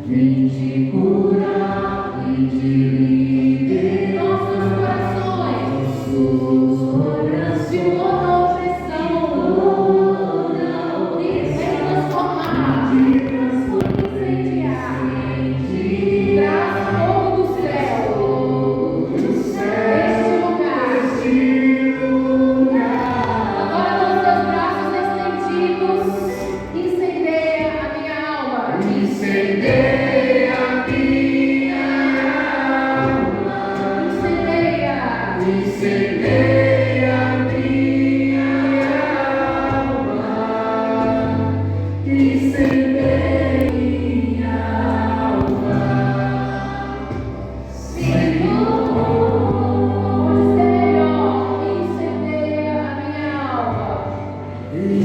vinde curar, vinde libertar Nossos corações, de toda opressão, e transformar, incendiar, traz fogo do céu, este lugar. Agora com seus braços estendidos, incendeia a minha alma. incendeia a minha alma, Incendeia. incendeia a minha alma, incendeia minha alma. Senhor, pode ser melhor. Incendeia a minha alma.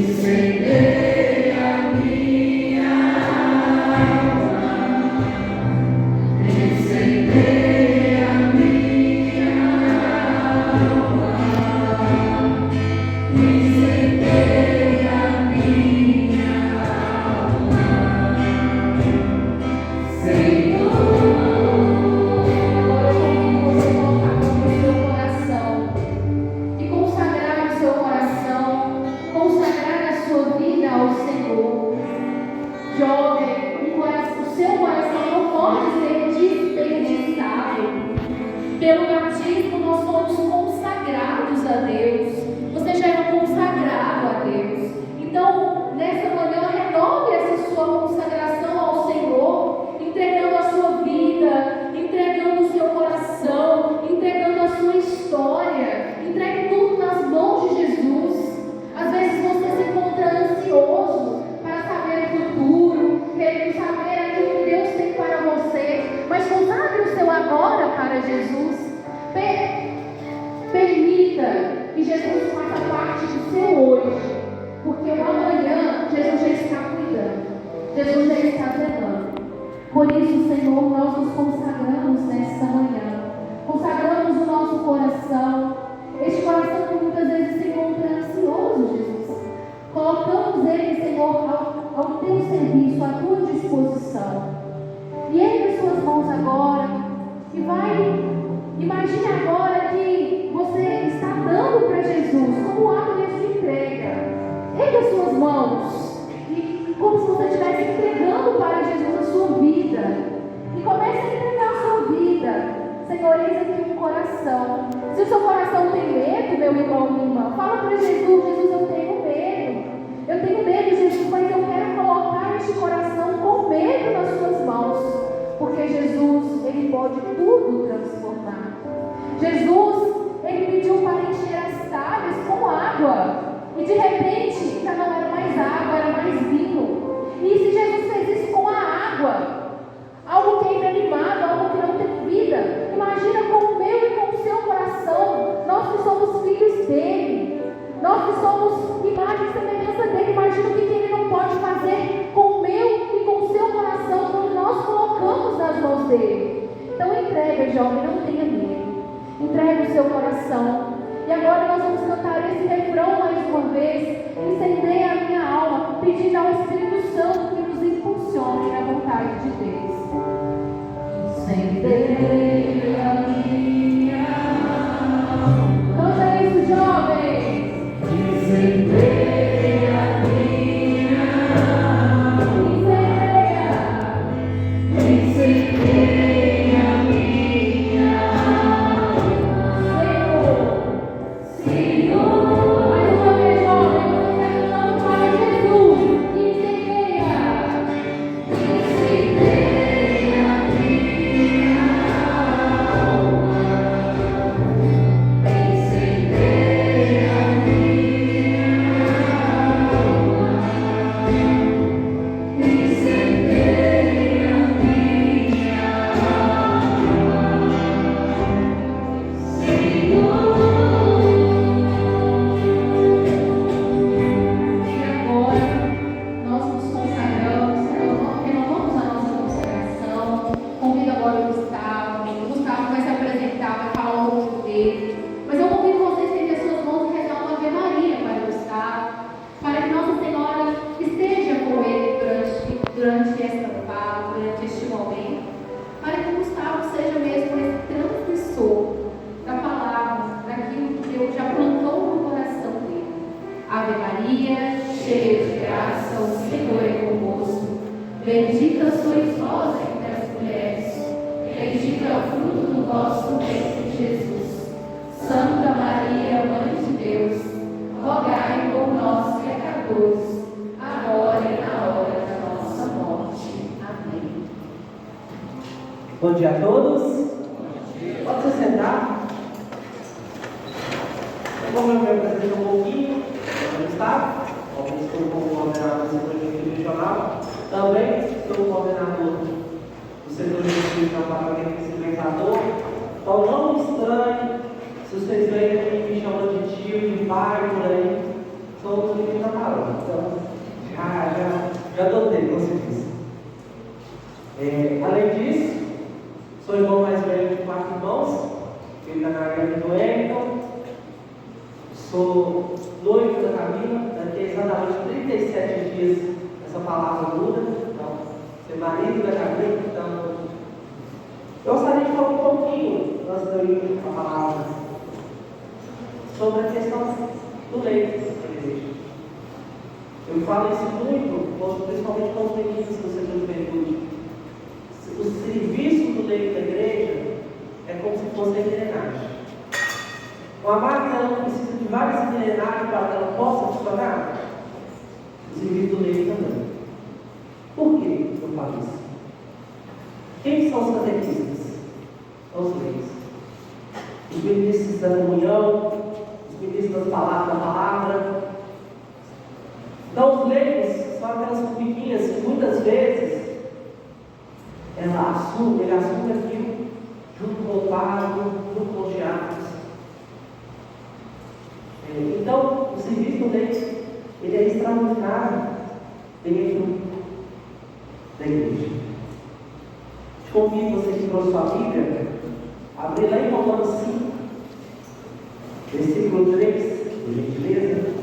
Incendeia a minha alma, incendeia a minha alma, incendeia a minha alma, Senhor. Agora eu convido você a colocar a mão no seu coração e consagrar o seu coração, consagrar a sua vida ao Senhor. Jovem, o seu coração não pode ser desperdiçado. Pelo batismo nós somos consagrados a Deus. Você já é um consagrado a Deus. Então, nessa manhã, renove essa sua consagração ao Senhor, entregando a sua vida, entregando o seu coração, entregando a sua história. Entregue tudo nas mãos de Jesus. Às vezes você se encontra ansioso para saber o futuro, querendo saber aquilo que Deus tem para você, mas consagre o seu agora para Jesus. Permita que Jesus faça parte do seu hoje, porque o amanhã Jesus já está cuidando, Jesus já está zelando. Por isso, Senhor, nós nos consagramos nesta manhã, consagramos o nosso coração, este coração que muitas vezes se encontra ansioso, Jesus. Colocamos ele, Senhor, ao teu serviço, à tua disposição. E ergue as suas mãos agora e imagine agora que você está dando para Jesus como um ato de sua entrega. Ergue as suas mãos e como se você estivesse entregando para Jesus a sua vida. meu irmão, minha irmã. Fala para Jesus, Jesus, eu tenho medo. Eu tenho medo, Jesus, mas eu quero colocar este coração com medo nas suas mãos. Porque Jesus, Ele pode tudo transformar. Jesus, Ele pediu para encher as talhas com água. E de repente, já não era mais água, era mais vinho. E se Jesus fez isso com a água, algo que é inanimado, algo que não tem vida, imagina com o meu e com o seu coração. Nós que somos filhos dele, nós que somos imagem e semelhança dele, imagina o que ele não pode fazer com o meu e com o seu coração quando nós colocamos nas mãos dele. Então entrega, jovem, não tenha medo, entrega o seu coração. E agora nós vamos cantar esse refrão mais uma vez. Incendeia a minha alma, pedindo ao Espírito Santo que nos impulsione na vontade de Deus. Incendeia a minha alma. Canta isso, jovem. Incendeia a minha alma. Incendeia a minha alma. Senhor, mais uma vez, jovem, você cantando para Jesus. Incendeia a minha alma. Incendeia a minha alma. Incendeia a minha alma. Senhor. E agora nós nos consagramos, renovamos a nossa consagração. Convido agora o Gustavo. O Gustavo vai se apresentar, vai falar um pouco dele. Mas eu convido vocês a estender suas mãos e rezar uma Ave Maria para o Gustavo, para que Nossa Senhora esteja com ele durante esta fala, durante este momento, para que o Gustavo seja mesmo esse transmissor da palavra, daquilo que Deus já plantou no coração dele. Ave Maria, cheia de graça, o Senhor é convosco. Bendita sois vós entre as mulheres, bendito é o fruto do vosso ventre, Jesus. Santa Maria, Mãe de Deus, rogai por nós, pecadores, agora e na hora da nossa morte. Amém. Bom dia a todos. Pode se sentar. Como eu me apresento um pouquinho, eu estava, estou como coordenador do setor de regional, também sou coordenador do setor de instituição para o experimentador. Então não me estranhe se vocês veem que me chamam de tio, de pai, por aí, sou os meninos da palavra. Então, já adotei, com certeza. Além disso, sou irmão mais velho de 4 irmãos, filho da Maria do Wellington, sou noivo da Camila, daqui a exatamente 37 dias essa palavra muda, então, ser marido da Camila, então, eu gostaria de falar um pouquinho, antes de eu ir para a palavra, sobre a questão do leite da igreja. Eu falo isso muito, principalmente com os meninos do setor de juventude. O serviço do leite da igreja é como se fosse a engrenagem. Uma máquina não precisa de várias engrenagens para que ela possa funcionar. O serviço do leite também. Por que eu falo isso? Quem são os catequistas? São os leigos. Os ministros da comunhão, os ministros da palavra. Então, os leigos são aquelas formiguinhas que muitas vezes ele assume aquilo junto com o padre, junto com os diáconos. Então, o serviço do leite, ele é extraordinário dentro da igreja. Te convido você que trouxe sua Bíblia, abrir lá em Romanos 5, versículo 3, por gentileza.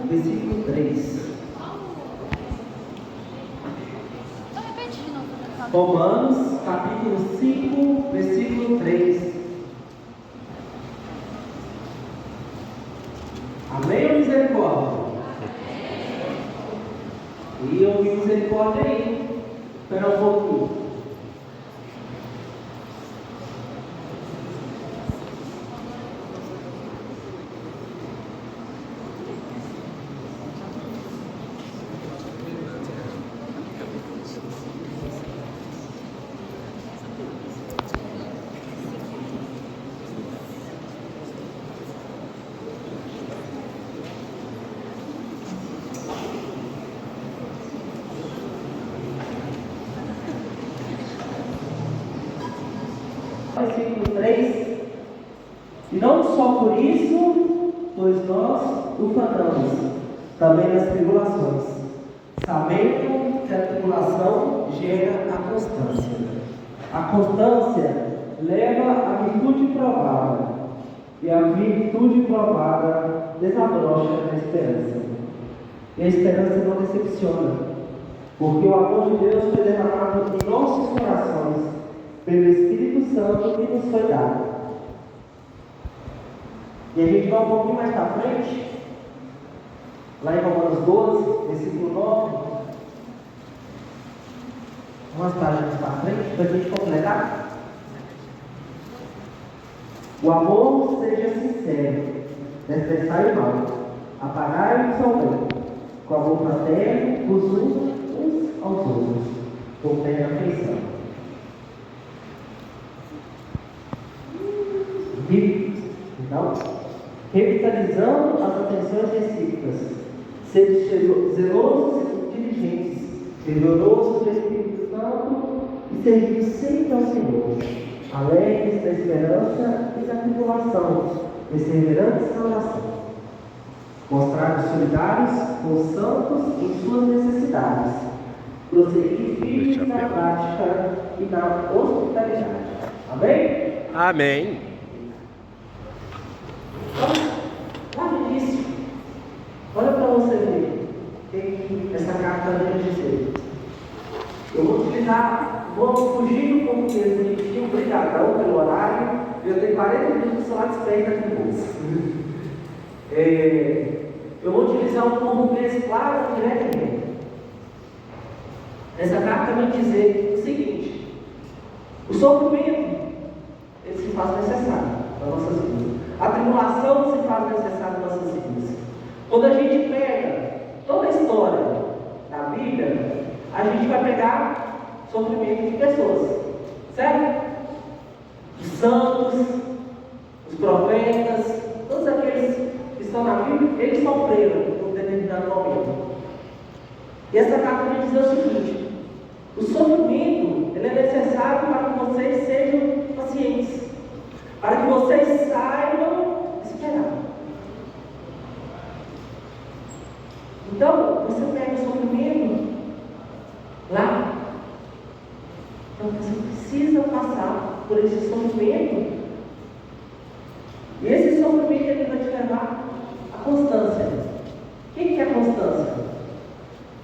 Versículo 3. Romanos, capítulo 5, versículo 3. ouvi misericórdia aí. Espera um pouquinho. Versículo 3: e não só por isso, pois nós ufanamos também nas tribulações, sabendo que a tribulação gera a constância. A constância leva à virtude provada, e a virtude provada desabrocha a esperança. E a esperança não decepciona, porque o amor de Deus foi derramado em nossos corações pelo Espírito Santo que nos foi dado. E a gente vai um pouquinho mais para frente, lá em Romanos 12, versículo 9, umas páginas para frente, para a gente completar. O amor seja sincero, detestai o mal, apagai o seu bem, com amor fraterno, vos uns aos outros, com plena afeição. Então, revitalizando as atenções recíprocas, sede zelosos e diligentes, fervorosos do Espírito Santo e servindo sempre ao Senhor, alegres da esperança e da tribulação, perseverantes na oração, mostrar-nos solidários com os santos em suas necessidades, prosseguir firmes na prática e na hospitalidade. Amém? Amém. Lá no início, olha para você ver o que essa carta vem dizer. Eu vou fugir do português bonitinho, brigadão pelo horário. Eu tenho 40 minutos de celular desperto aqui no bolso. Eu vou utilizar um português claro e direto. Essa carta vem dizer o seguinte: o sofrimento ele se faz necessário para nossas vidas. A tribulação se faz necessária nas nossas vidas. Quando a gente pega toda a história da Bíblia, a gente vai pegar sofrimento de pessoas, certo? Os santos, os profetas, todos aqueles que estão na Bíblia, eles sofreram em um determinado momento. E essa carta vai dizer o seguinte: o sofrimento ele é necessário para que vocês sejam pacientes, para que vocês saibam esperar. Então, você pega o sofrimento lá, então você precisa passar por esse sofrimento, e esse sofrimento ele vai te levar à constância. O que é a constância?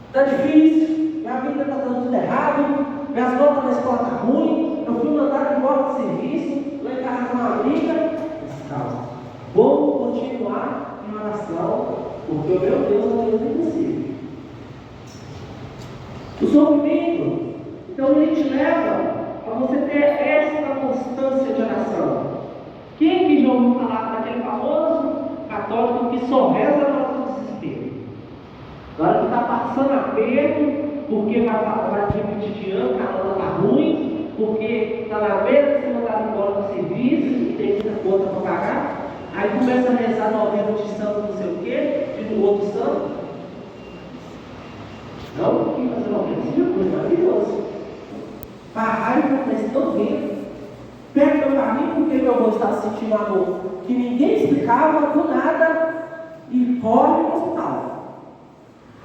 Está difícil, minha vida está dando tudo errado, minhas notas na escola estão ruins, eu fui mandado embora do serviço, lá em casa com uma briga. Mas calma, vou continuar em oração, porque o meu Deus é um Deus impossível. O sofrimento, então, ele te leva a você ter essa constância de oração. Quem que já ouviu falar daquele famoso católico que só reza na hora do desespero? Na hora que está passando aperto, porque vai repetir de ano, que a nota está ruim, porque está na beira de ser mandado embora do serviço e tem muita conta para pagar, aí começa a rezar novena de santo, não sei o quê, de um outro santo. Não, porque fazer novena de coisa maravilhosa. Parar e falar, estou vendo. Pega meu caminho porque meu avô está sentindo amor que ninguém explicava do nada e corre para o hospital.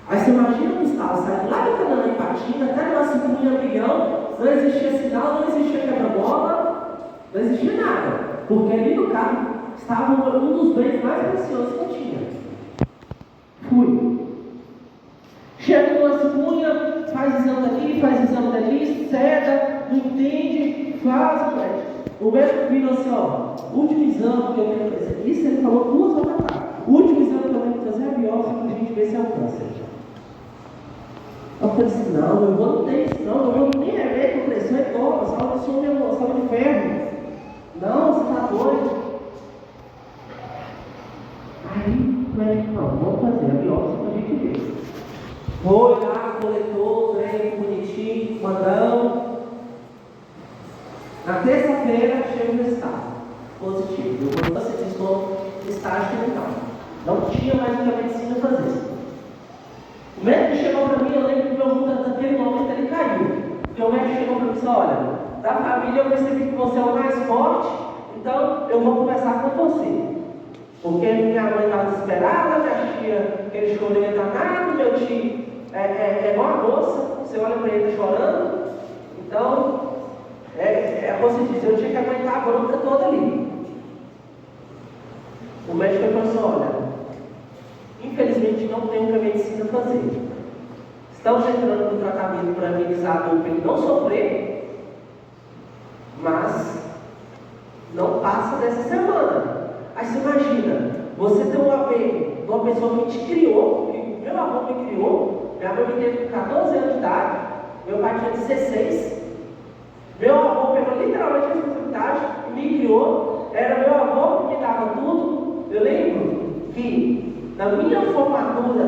Aí você imagina o Gustavo sair lá do Canadá em Patina, até no nosso milhão, não existia sinal, não existia quebra-mola, não existia nada, porque ali no carro estava um dos bens mais preciosos que eu tinha. Fui. Chega no nosso cunha, faz exame daqui, faz exame dali, cega, não entende, faz, o médico vira assim, ó, último exame que eu tenho que fazer, isso ele falou 2 horas atrás, o último exame que eu tenho que fazer é a biópsia para a gente ver se é o câncer. Eu falei assim, não, eu vou não ter isso, não, eu vou nem ver com pressão e cobra, salva de som, salva de ferro. Não, você está doido. Aí o médico falou, vamos fazer a biópsia para a gente ver. Foi lá, coletou, veio bonitinho, mandão. Na terça-feira, chego no estado positivo. Eu vou ser estou no estágio terminal. Não tinha mais muita medicina a fazer. O médico chegou para mim, eu lembro que o meu mundo naquele momento ele caiu. Porque o médico chegou para mim e disse, olha, da família eu percebi que você é o mais forte, então eu vou conversar com você. Porque minha mãe estava desesperada, minha tia, aquele choro ia danado, meu tio é igual a moça, você olha para ele chorando. Então, você diz, eu tinha que aguentar a bronca toda ali. O médico falou assim, olha, infelizmente não tem o que a medicina fazer. Estamos entrando no tratamento para amenizar a dor para ele não sofrer, mas não passa dessa semana. Aí você imagina, você tem um apego de uma pessoa que te criou, que meu avô me criou, minha mãe me teve com 14 anos de idade, meu pai tinha 16, meu avô pegou literalmente a responsabilidade e me criou, era meu avô que me dava tudo. Eu lembro que na minha formatura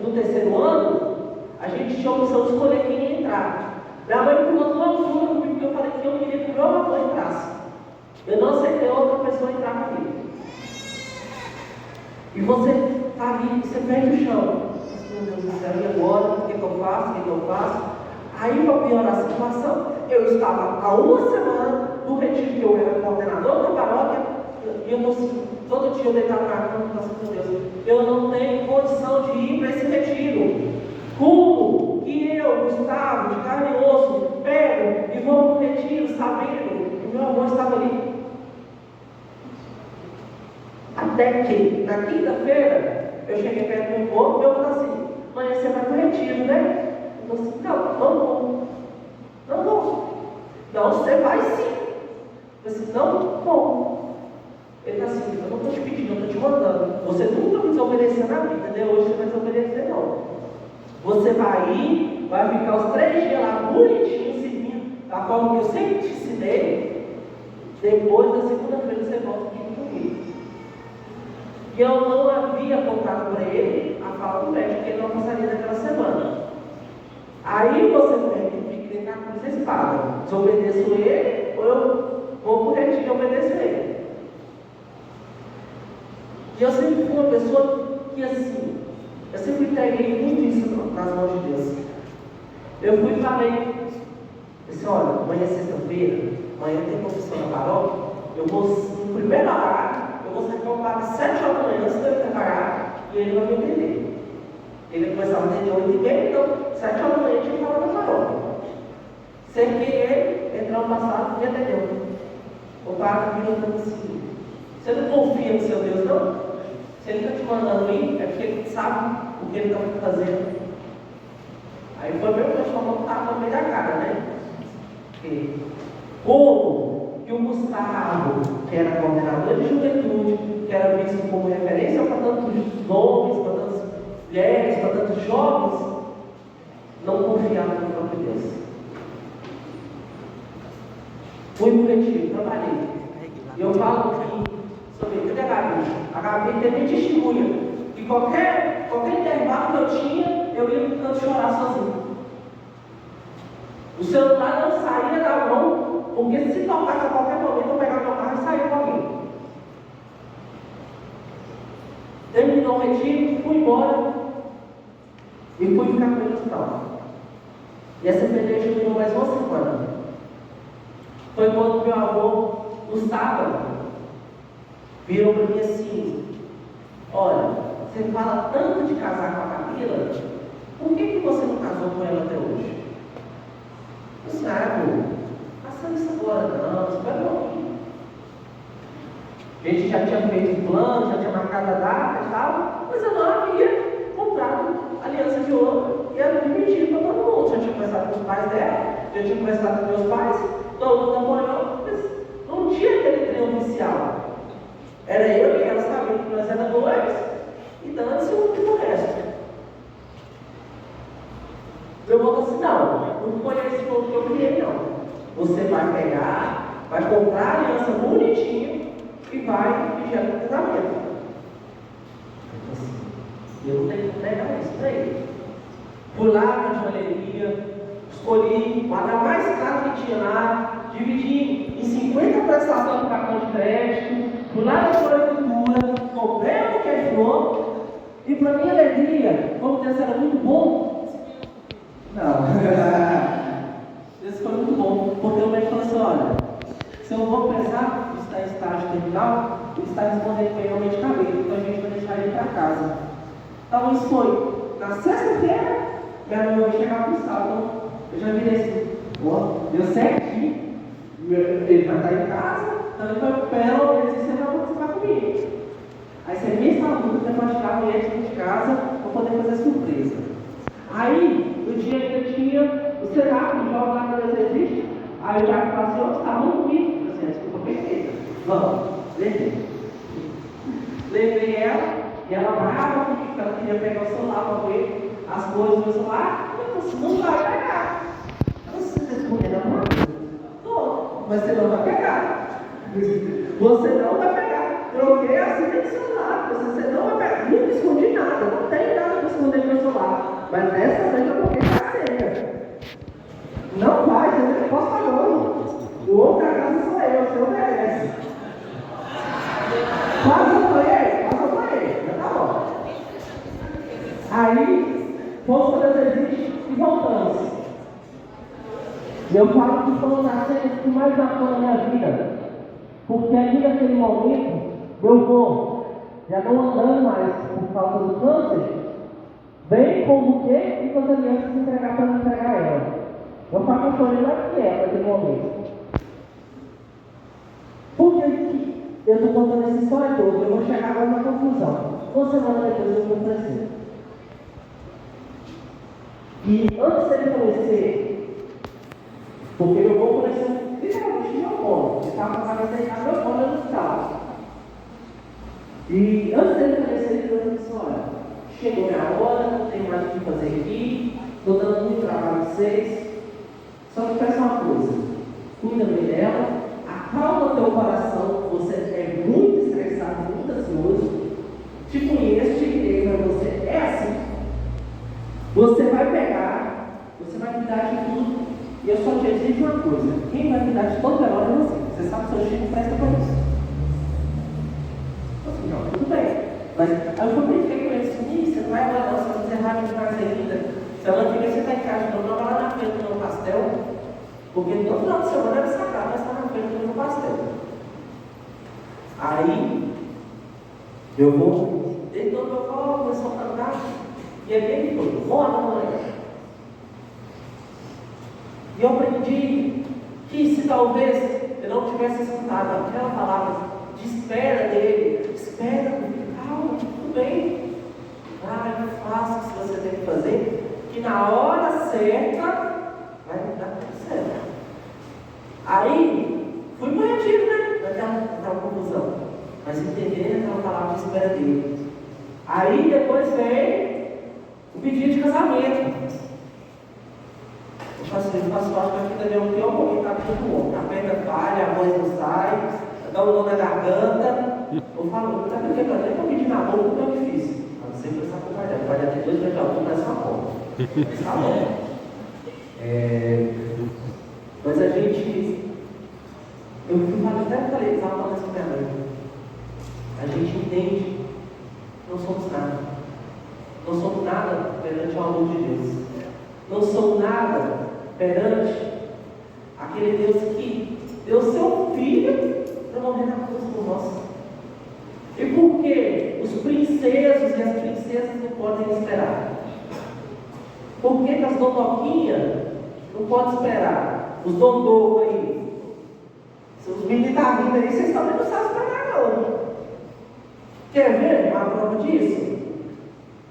do terceiro ano, a gente tinha a opção de escolher quem ia entrar. Minha mãe me botou uma altura comigo porque eu falei que eu queria que meu avô entrasse. Eu não aceitei outra pessoa entrar comigo. E você está ali, você perde o chão. Meu Deus do céu, e agora? O que eu faço? O que eu faço? Aí, para piorar a situação, eu estava há uma semana no retiro que eu era coordenador da paróquia, e eu todo dia eu deitava na cama e falava, meu Deus, eu não tenho condição de ir para esse retiro. Como que eu, Gustavo, de carne e osso, pego e vou para o retiro sabendo que meu avô estava ali? Até que, na quinta-feira, eu cheguei perto do meu avô e eu falei assim, amanhã você vai para o retiro, né? Eu falei assim, não vou. Não vou. Não, você vai sim. Eu falei assim, não vou. Ele está assim, eu não estou te pedindo, eu estou te mandando. Você nunca me desobedeceu na vida, né? Hoje você vai desobedecer, não. Você vai ir, vai ficar os 3 dias lá bonitinho, servindo, da forma que eu sempre te ensinei. Depois da segunda-feira você volta aqui comigo. E eu não havia contado para ele a fala do médico, que ele não passaria naquela semana. Aí você tem que tentar com essa espada. Desobedeço ele, ou eu vou para o retiro e obedeço ele. E eu sempre fui uma pessoa que assim, eu sempre entreguei muito isso nas mãos de Deus. Eu fui e falei, disse, olha, amanhã é sexta-feira, amanhã tem confissão na paróquia, eu vou no primeiro horário, eu vou sair para às 7 horas da manhã, se eu preparar, e ele vai me entender. Ele começava a entender 8h30, então 7 horas da manhã a gente estava na paróquia. Sem que ele entrar no passado e entendeu. O padre virou para assim, você não confia no seu Deus, não? Se ele está te mandando ir, é porque ele sabe o que ele está fazendo. Aí foi meu pessoal que estava no meio da cara, né? Porque, como que o Gustavo, que era coordenador de juventude, que era visto como referência para tantos homens, para tantas mulheres, para tantos jovens, não confiava no próprio Deus. Fui para o retiro, trabalhei. E eu falo que sobre a Gabi também testemunha que qualquer intervalo que eu tinha, eu ia no canto chorar sozinho. O celular não saía da mão, porque se tocasse a qualquer momento, eu pegava meu carro e saía com alguém. Terminou o retiro, fui embora e fui ficar com ele no hospital. E essa peleja durou mais uma semana. Foi quando meu avô, no sábado, virou para mim assim, olha, você fala tanto de casar com a Camila, por que você não casou com ela até hoje? Eu disse, avô, faça isso agora não, espera um pouquinho. A gente já tinha feito um plano, já tinha marcado a data e tal, mas eu não havia comprado aliança de ouro e era dividido para todo mundo. Já tinha conversado com os pais dela, já tinha conversado com meus pais, todo mundo apoiou, mas não tinha aquele trem oficial. Era eu e ela sabendo que nós éramos dois e dando-se o resto. Eu vou assim, não foi esse ponto que eu criei, não. Você vai pegar, vai comprar a aliança bonitinha e vai vigiar no casamento. Eu não tenho que entregar isso para ele. Fui lá na joalheria, escolhi o anel mais caro que tinha lá, dividi em 50 prestações do cartão de crédito, fui lá na floricultura, comprei um buquê de flor e, para minha alegria, como Deus era muito bom, não, isso foi muito bom, porque o médico falou assim: olha, se eu vou pesar, está em estágio terminal, ele está respondendo bem ao medicamento, então a gente vai deixar ele para casa. Então isso foi na sexta-feira, minha mãe vai chegar no sábado, eu já virei assim, deu certinho, ele vai estar em casa, então ele vai pelo menos você vai participar comigo. Aí você me está dúvida, você pode tirar o leite de casa para poder fazer surpresa. Aí, no dia que eu tinha o cenário, o jogo lá não existe, aí o Tiago falou assim: tá bom comigo? Eu disse: desculpa, perfeita. Vamos, levei ela, e ela brava comigo, porque ela queria pegar o celular para ver as coisas do meu celular. Eu disse: não vai pegar. Você está escondendo alguma coisa? Não, mas você não vai pegar. Você não vai pegar. Troquei a senha do celular, você não vai pegar. Nunca escondi nada, não tem nada para esconder no meu celular. Mas dessa vez eu troquei a senha. Não vai, você não posso falar não. O outro da casa sou eu, você obedece. Passa o banheiro, já tá bom. Aí, fomos para o existe e voltamos. Eu falo que foram nas cenas que mais marcou na minha vida. Porque ali naquele momento, eu vou, já não andando mais por causa do câncer, bem com o buquê e com as alianças se entregar para entregar ela. Eu falo que eu chorei mais que ela naquele momento. Por que eu estou contando essa história toda? Eu vou chegar agora na conclusão. Uma semana depois eu vou crescer. E antes dele falecer, porque meu avô faleceu literalmente de meu avô. Ele estava com a cabeça deitada, meu avô no hospital. E antes dele falecer, ele falou assim: olha, chegou minha hora, não tenho mais o que fazer aqui, estou dando muito trabalho a vocês. Só que peça uma coisa: cuida bem dela, acalma teu coração, você é muito estressado, muito ansioso. Te conheço, te criei, mas você é assim. Você vai pegar, você vai cuidar de tudo. E eu só te exijo uma coisa: quem vai cuidar de todo velório é você. Você sabe que seu Chico presta para isso. Assim, não, tudo bem. Mas aí eu brinquei com ele assim: você não vai lá, não, você vai fazer rádio demais ainda. Se ela fica, você está em casa, então não vai lá na frente no pastel, porque no final de semana é sacar, mas está na frente no pastel. Aí, eu vou, deitou meu colo, começou a cantar, e é bem que foi: bora, mãe. E eu aprendi que se talvez eu não tivesse escutado aquela palavra de espera dele, espera, calma, tudo bem, vai, faça o que você tem que fazer, que na hora certa vai dar tudo certo. Aí, fui corrigido, né? Daquela confusão, mas entendendo aquela palavra de espera dele. Aí depois veio o pedido de casamento. Eu faço parte da vida dele, o pior momento da vida do homem. A perna falha, a voz não sai, dá um nó na garganta. Eu falo: não sabe o que é para pedir namoro, porque é difícil. A não ser que essa compartilhar. Pode ter 2 metros de altura, parece uma porta. Mas tá bom. Mas a gente. Eu até falei, estava falando isso com minha mãe. A gente entende que não somos nada. Não somos nada perante o amor de Deus. Não somos nada perante aquele Deus que deu seu Filho para morrer na cruz por nós. E por que os princesos e as princesas não podem esperar? Por que as dondoquinhas não podem esperar? Os dondô aí, os militares aí, vocês também não sabem esperar não. Quer ver uma prova disso?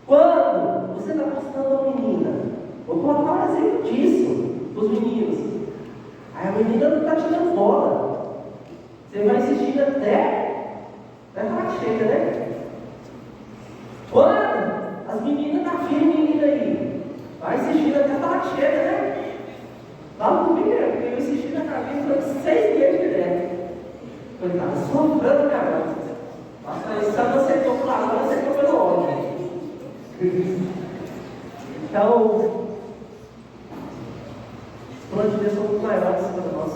Quando você está postando uma menina, vou colocar um exemplo disso, os meninos. Aí a menina não está te dando bola. Você vai insistindo até ela chega, né? Quando as meninas estão firmes ainda aí, Vai insistindo até falar que chega, né? Fala comigo, porque eu insisti na cabeça durante 6 meses direto. Eu estava sofrendo, cara. Mas se você aceitou pelo amor, você aceitou pelo ódio. Então, os planos de Deus são muito maiores para nós.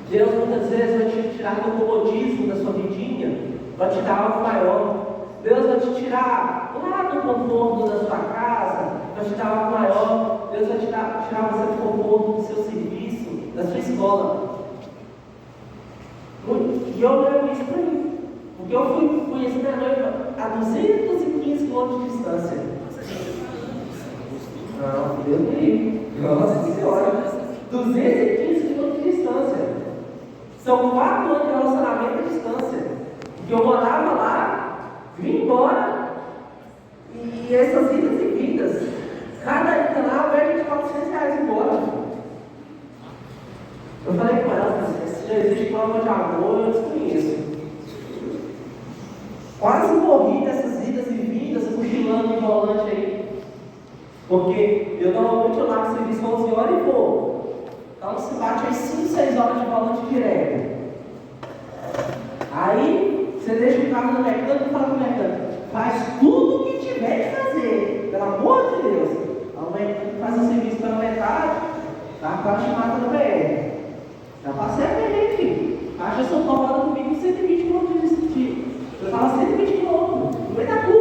Deus muitas vezes vai te tirar do comodismo da sua vidinha, vai te dar algo maior. Deus vai te tirar lá do conforto da sua casa, vai te dar algo maior. Deus vai te tirar você do conforto do seu serviço, da sua escola. E eu levo isso para mim. Porque eu fui conhecer minha noiva a 215 km de distância. Não, Deus me livre. Nossa Senhora. 215 km de distância. São 4 anos de relacionamento à distância. Porque eu morava lá, vim embora. E essas idas e vindas, cada ida lá eu perdi de R$400 embora. Eu falei com ela, se já existe prova de amor, eu desconheço. Quase morri nessas idas e vindas, cochilando no volante aí. Porque eu normalmente lá no serviço 11 horas e vou. Então se bate aí 5, 6 horas de volante direto. Aí você deixa o carro no mecânico e fala pro mecânico, faz tudo o que tiver que fazer, pelo amor de Deus. Aí o mecânico faz o serviço pela metade, tá quase mata no PR. Já passei a ver, filho. Acha que eu sou tomada comigo 120 km de. Eu tava 120 km, no meio da curva.